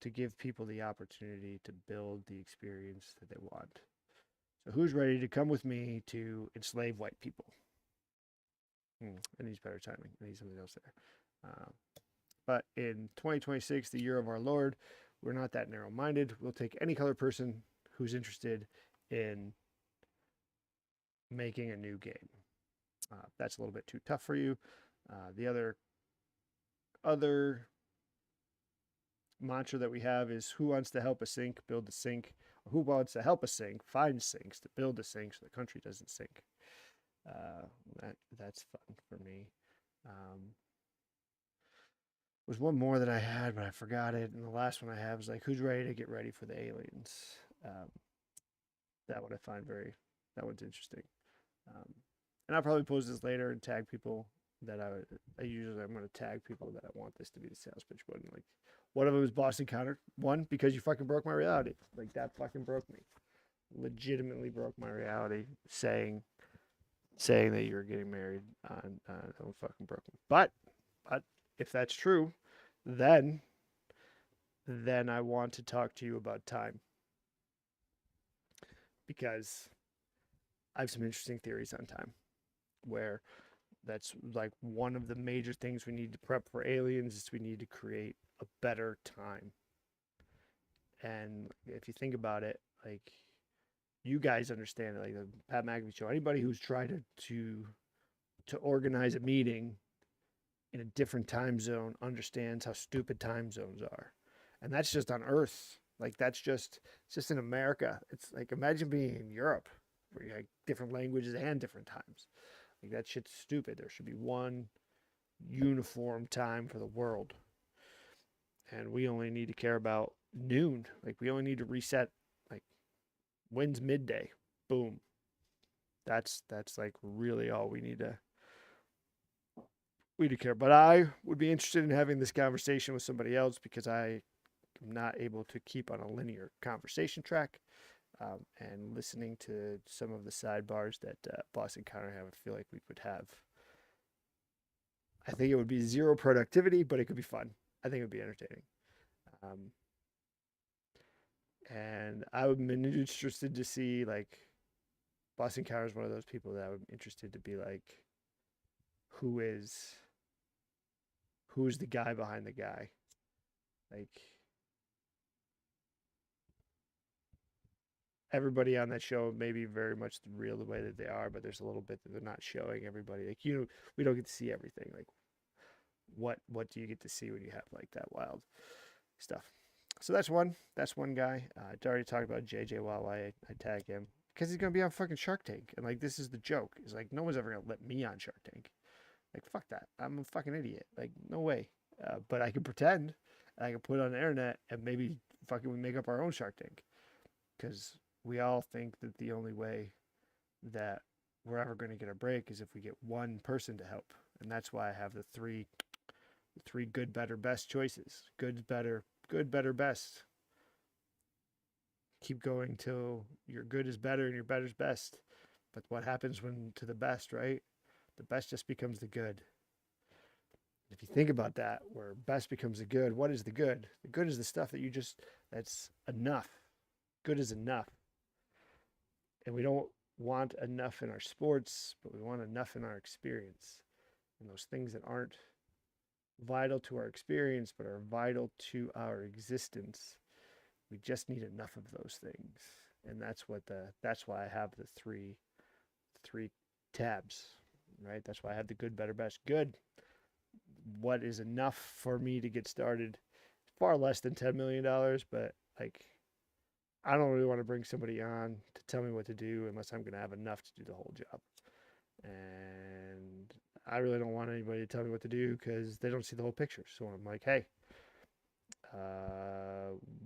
to give people the opportunity to build the experience that they want. So who's ready to come with me to enslave white people? I need better timing. I need something else there. But in 2026, the year of our Lord, we're not that narrow-minded. We'll take any color person who's interested in making a new game. That's a little bit too tough for you. The other mantra that we have is, who wants to help a sink build a sink, or who wants to help a sink find sinks to build a sink so the country doesn't sink. That's fun for me. Was one more that I had, but I forgot it. And the last one I have is like, who's ready to get ready for the aliens? That one I find that one's interesting. And I'll probably post this later and tag people that I'm going to tag people that I want this to be the sales pitch button. Like, one of them is Boston Counter. One, because you fucking broke my reality. Like, that fucking broke me. Legitimately broke my reality, saying that you were getting married on that one fucking broke me. But if that's true, then I want to talk to you about time, because I have some interesting theories on time, where that's like one of the major things we need to prep for aliens is we need to create a better time. And if you think about it, like, you guys understand it, like the Pat McAfee show, anybody who's tried to organize a meeting in a different time zone understands how stupid time zones are. And that's just on Earth. Like, it's just in America. It's like, imagine being in Europe where you have different languages and different times. Like, that shit's stupid. There should be one uniform time for the world. And we only need to care about noon. Like, we only need to reset, like, when's midday? Boom. That's like really all we need to care. But I would be interested in having this conversation with somebody else, because I am not able to keep on a linear conversation track. And listening to some of the sidebars that Boston Counter have, I feel like we would have. I think it would be zero productivity, but it could be fun. I think it would be entertaining. And I would be interested to see, like, Boston Counter is one of those people that I would be interested to be like, who's the guy behind the guy? Like, everybody on that show may be very much the real the way that they are, but there's a little bit that they're not showing everybody. Like, we don't get to see everything. Like, what do you get to see when you have like that wild stuff? So that's one guy. I already talked about JJ Wawa. I tag him because he's gonna be on fucking Shark Tank, and like this is the joke. It's like no one's ever gonna let me on Shark Tank. Like fuck that. I'm a fucking idiot. Like no way. But I can pretend. And I can put it on the internet and maybe fucking we make up our own Shark Tank because we all think that the only way that we're ever going to get a break is if we get one person to help, and that's why I have the three good, better, best choices. Good, better, best. Keep going till your good is better and your better's best. But what happens when to the best, right? The best just becomes the good. If you think about that, where best becomes the good, what is the good? The good is the stuff that that's enough. Good is enough. And we don't want enough in our sports, but we want enough in our experience. And those things that aren't vital to our experience, but are vital to our existence, we just need enough of those things. And that's why I have the three tabs, right? That's why I have the good, better, best. Good. What is enough for me to get started? Far less than $10 million, but like I don't really want to bring somebody on to tell me what to do unless I'm going to have enough to do the whole job. And I really don't want anybody to tell me what to do because they don't see the whole picture. So I'm like, hey,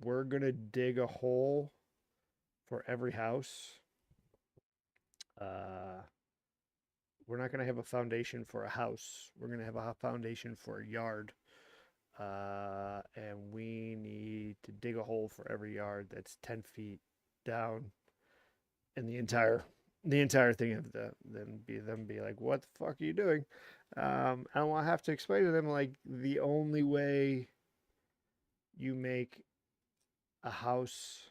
we're going to dig a hole for every house. We're not going to have a foundation for a house. We're going to have a foundation for a yard. And we need to dig a hole for every yard that's 10 feet down. And the entire thing of them be like, what the fuck are you doing? I don't want to have to explain to them like the only way you make a house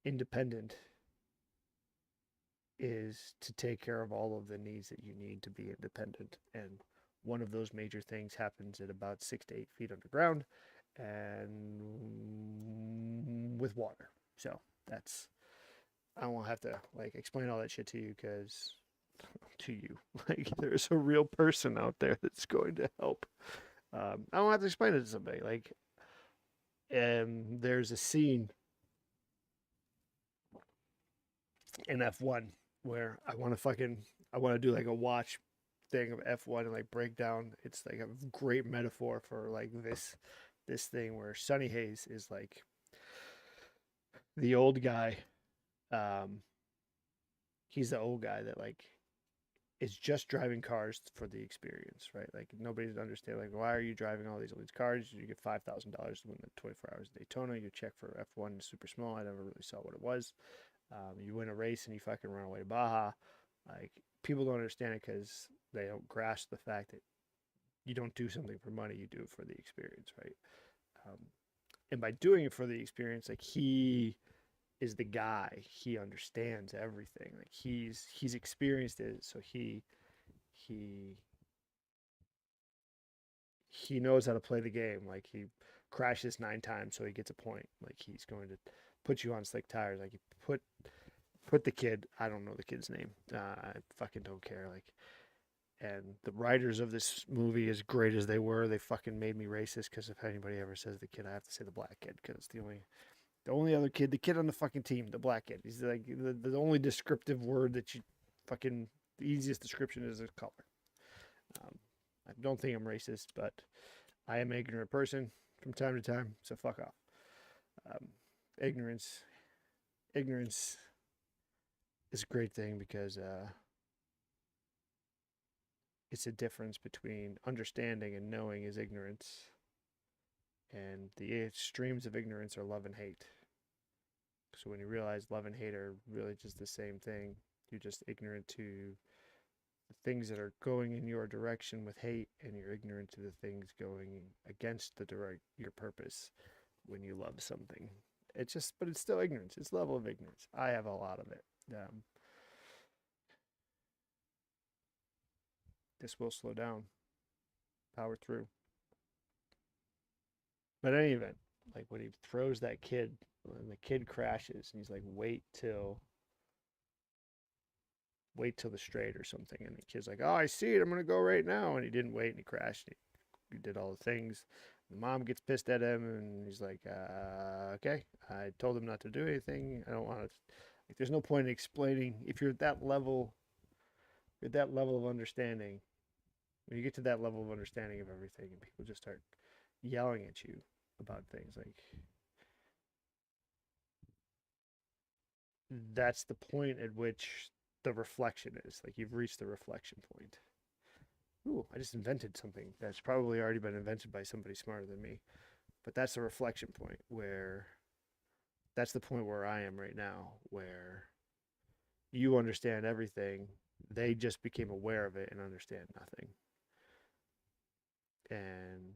independent is to take care of all of the needs that you need to be independent. And one of those major things happens at about 6 to 8 feet underground and with water. So that's, I don't want to have to like explain all that shit to you because to you, like there's a real person out there that's going to help. I don't have to explain it to somebody. Like, there's a scene in F1 where I want to do like a watch thing of F1 and like break down. It's like a great metaphor for like this thing where Sonny Hayes is like the old guy. Um, he's the old guy that like is just driving cars for the experience, right? Like nobody's understand like why are you driving all these cars? You get $5,000 to win the 24 hours of Daytona. Your check for F1 is super small. I never really saw what it was. You win a race and you fucking run away to Baja. Like people don't understand it because they don't grasp the fact that you don't do something for money, you do it for the experience, right? Um, and by doing it for the experience, like he is the guy. He understands everything. Like he's experienced it, so he he knows how to play the game. Like he crashes 9 times, so he gets a point. Like he's going to put you on slick tires. Like he put the kid. I don't know the kid's name. I fucking don't care. Like, and the writers of this movie, as great as they were, they fucking made me racist. Because if anybody ever says the kid, I have to say the black kid because it's the only other kid, the kid on the fucking team, the black kid. He's like the only descriptive word that you fucking the easiest description is his color. I don't think I'm racist, but I am an ignorant person from time to time, so fuck off. Um, ignorance, ignorance is a great thing because it's a difference between understanding and knowing is ignorance, and the extremes of ignorance are love and hate. So when you realize love and hate are really just the same thing, you're just ignorant to the things that are going in your direction with hate, and you're ignorant to the things going against your purpose when you love something. It's just, but it's still ignorance. It's level of ignorance. I have a lot of it. This will slow down. Power through. But in any event, like when he throws that kid, when the kid crashes, and he's like, wait till the straight or something. And the kid's like, oh, I see it. I'm going to go right now. And he didn't wait and he crashed. He did all the things. The mom gets pissed at him, and he's like, "Okay, I told him not to do anything. I don't want to." Like, there's no point in explaining if you're at that level of understanding. When you get to that level of understanding of everything, and people just start yelling at you about things, like that's the point at which the reflection is. Like you've reached the reflection point. Ooh, I just invented something that's probably already been invented by somebody smarter than me. But that's the reflection point where that's the point where I am right now, where you understand everything. They just became aware of it and understand nothing. And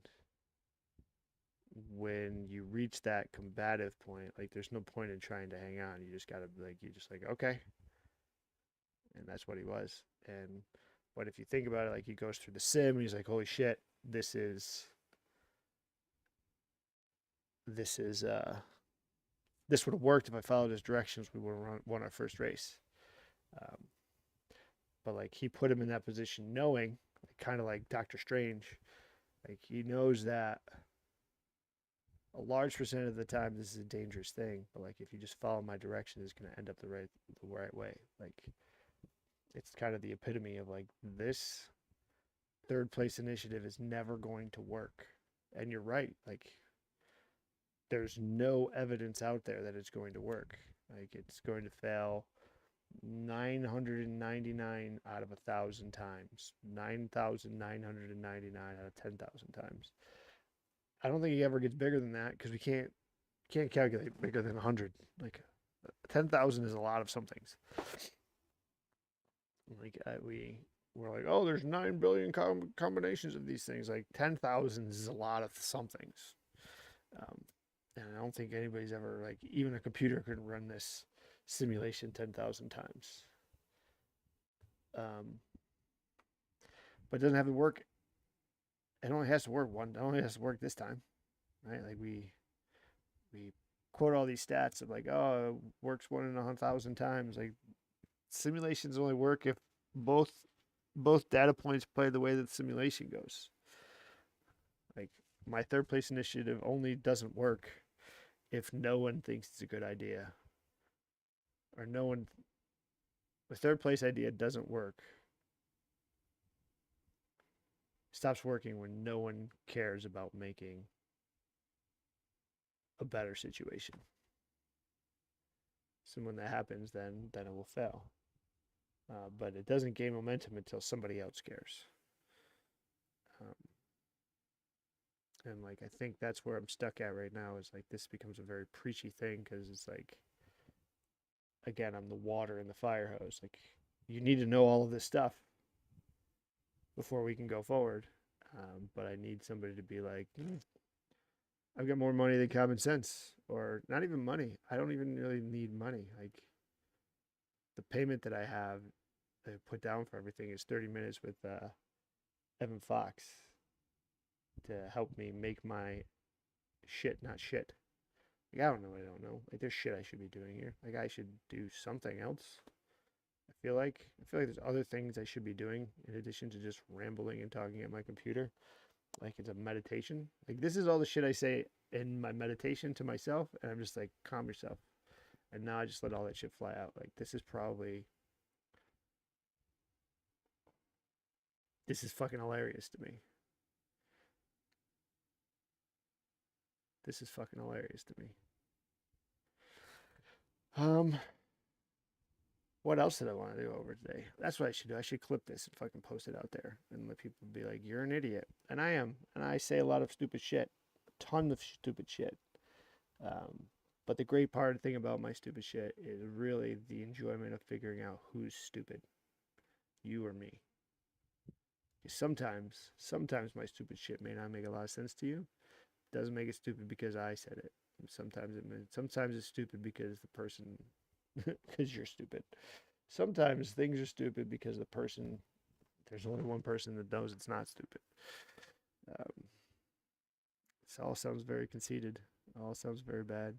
when you reach that combative point, like there's no point in trying to hang on. You just gotta you just like, okay. And that's what he was. And but if you think about it, like he goes through the sim and he's like, holy shit, this is this would have worked if I followed his directions. We would have won our first race. Um, but like he put him in that position knowing, like, kind of like Doctor Strange, like he knows that a large percent of the time this is a dangerous thing, but like if you just follow my direction, it's going to end up the right way. Like it's kind of the epitome of like this third place initiative is never going to work. And you're right. Like there's no evidence out there that it's going to work. Like it's going to fail 999 out of 1,000 times, 9,999 out of 10,000 times. I don't think he ever gets bigger than that because we can't calculate bigger than 100. Like 10,000 is a lot of somethings. Like we're like, oh, there's 9 billion combinations of these things. Like 10,000 is a lot of somethings. And I don't think anybody's ever, like, even a computer could run this simulation 10,000 times. But it doesn't have to work. It only has to work one. It only has to work this time, right? Like we quote all these stats of like, oh, it works 1 in 1,000 times. Like simulations only work if both data points play the way that the simulation goes. Like my third place initiative only doesn't work if no one thinks it's a good idea, or no one. The third place idea doesn't work. It stops working when no one cares about making a better situation. So when that happens, then it will fail. But it doesn't gain momentum until somebody else cares. Um, and like I think that's where I'm stuck at right now. Is like this becomes a very preachy thing because it's like, again, I'm the water in the fire hose. Like you need to know all of this stuff before we can go forward. But I need somebody to be like, I've got more money than common sense, or not even money. I don't even really need money. Like the payment that I have put down for everything is 30 minutes with Evan Fox to help me make my shit not shit. Like, I don't know. I don't know. Like there's shit I should be doing here. Like I should do something else. I feel like there's other things I should be doing in addition to just rambling and talking at my computer. Like it's a meditation. Like this is all the shit I say in my meditation to myself, and I'm just like, calm yourself. And now I just let all that shit fly out. Like this is fucking hilarious to me. This is fucking hilarious to me. What else did I want to do over today? That's what I should do. I should clip this and fucking post it out there and let people be like, you're an idiot. And I am. And I say a lot of stupid shit. A ton of stupid shit. But the great thing about my stupid shit is really the enjoyment of figuring out who's stupid. You or me. Sometimes my stupid shit may not make a lot of sense to you. It doesn't make it stupid because I said it. Sometimes it's stupid because the person, because you're stupid. Sometimes things are stupid because there's only one person that knows it's not stupid. This all sounds very conceited. It all sounds very bad.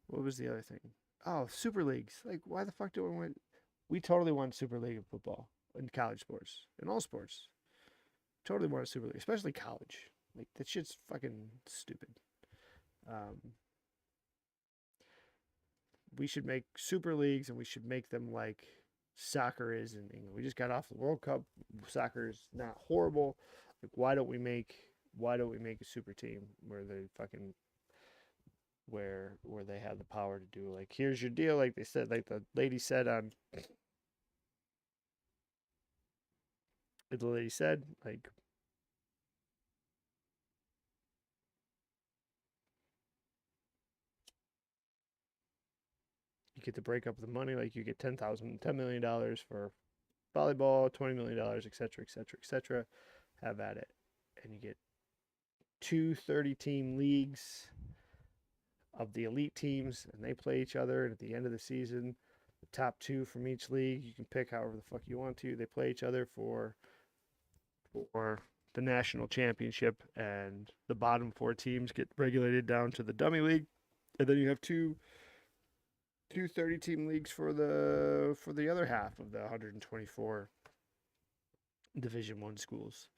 What was the other thing? Oh, super leagues. Like, why the fuck do we want? We totally want super league in football, in college sports, in all sports. Totally want a super league, especially college. Like that shit's fucking stupid. Um, we should make super leagues, and we should make them like soccer is in England. We just got off the World Cup. Soccer is not horrible. Like, why don't we make a super team where they fucking where they have the power to do, like, here's your deal, like they said, like the lady said on the lady said, like, you get to break up the money, like you get $10 million for volleyball, $20 million, etc., etc., etc. Have at it, and you get two 30-team leagues of the elite teams, and they play each other. And at the end of the season, the top two from each league, you can pick however the fuck you want to. They play each other for the national championship, and the bottom four teams get regulated down to the dummy league, and then you have two 30-team leagues for the other half of the 124 Division One schools,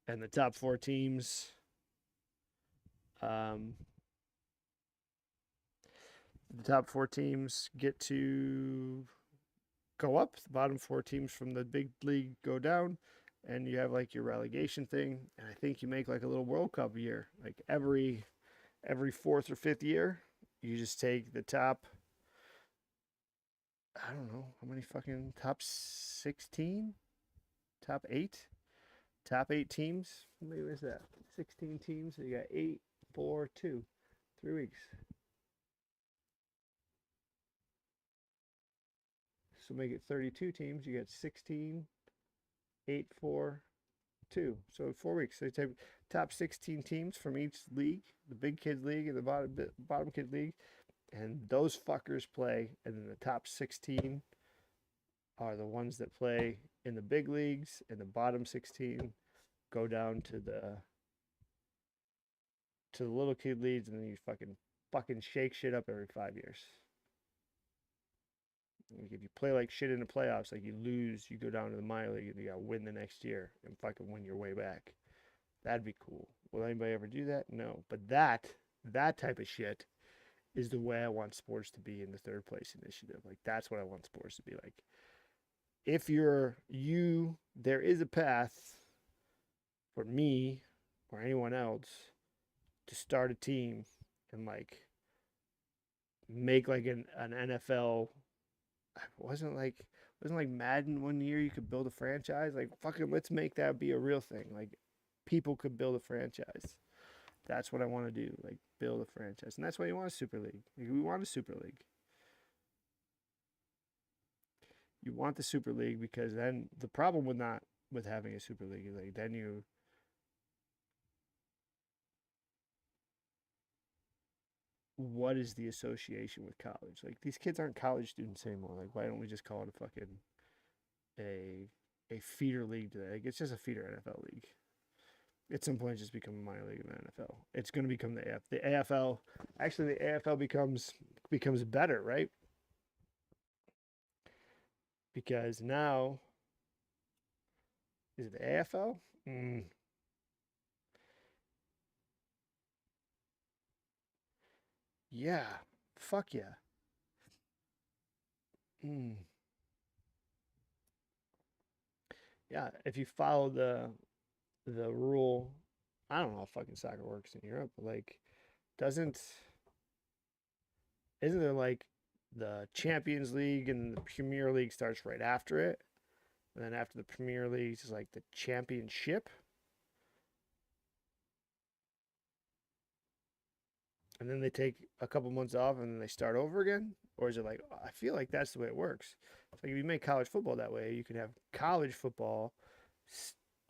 and the top four teams. Um, the top four teams get to go up. The bottom four teams from the big league go down, and you have like your relegation thing. And I think you make like a little World Cup year, like every fourth or fifth year. You just take the top. I don't know how many fucking top 16, top eight teams. Maybe was that 16 teams? So you got 8, 4, 2, 3 weeks. So make it 32 teams. You got 16, 8, 4, 2. So 4 weeks. So you take top 16 teams from each league, the big kids league and the bottom kid league, and those fuckers play. And then the top 16 are the ones that play in the big leagues, and the bottom 16 go down to the little kid leagues, and then you fucking shake shit up every 5 years. Like, if you play like shit in the playoffs, like you lose, you go down to the minor league and you gotta win the next year and fucking win your way back. That'd be cool. Will anybody ever do that? No. But that type of shit is the way I want sports to be in the third place initiative. Like, that's what I want sports to be like. If there is a path for me or anyone else to start a team and like make like an NFL. Wasn't like Madden one year you could build a franchise? Like, fucking let's make that be a real thing. Like, people could build a franchise. That's what I want to do. Like, build a franchise. And that's why you want a super league. Like, we want a super league. You want the super league because then the problem with having a super league is like then you what is the association with college? Like, these kids aren't college students anymore. Like, why don't we just call it a fucking a a feeder league today? Like, it's just a feeder NFL league. At some point, just become a minor league in the NFL. It's going to become the AFL. Actually, the AFL becomes better, right? Because now, is it the AFL? Yeah, fuck yeah. Mm. Yeah, if you follow the rule, I don't know how fucking soccer works in Europe, but like, doesn't isn't there like the Champions League and the Premier League starts right after it, and then after the Premier League is like the Championship, and then they take a couple months off and then they start over again? Or is it like, I feel like that's the way it works. It's like if you make college football that way, you can have college football.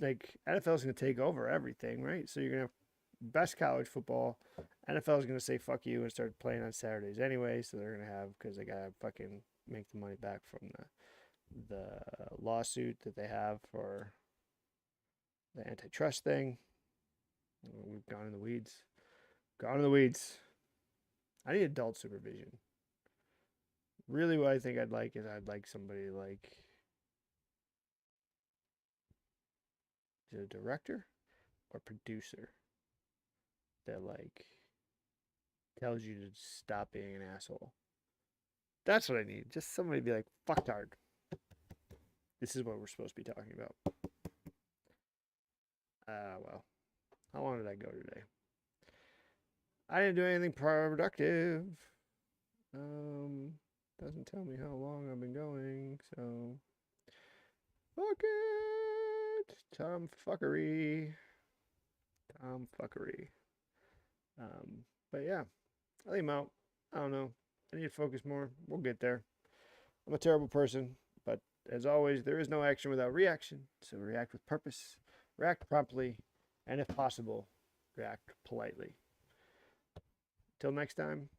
Like, NFL is going to take over everything, right? So you're going to have best college football. NFL is going to say fuck you and start playing on Saturdays anyway. So they're going to have, because they got to fucking make the money back from the lawsuit that they have for the antitrust thing. We've gone in the weeds. Gone in the weeds. I need adult supervision. Really, what I think I'd like is I'd like somebody like the director or producer that like tells you to stop being an asshole. That's what I need. Just somebody to be like, fucked hard. This is what we're supposed to be talking about. Well, how long did I go today? I didn't do anything productive. Doesn't tell me how long I've been going, so fuck it. Tom fuckery. But yeah, I think I'm out. I don't know. I need to focus more. We'll get there. I'm a terrible person, but as always, there is no action without reaction. So react with purpose, react promptly, and if possible, react politely. Till next time.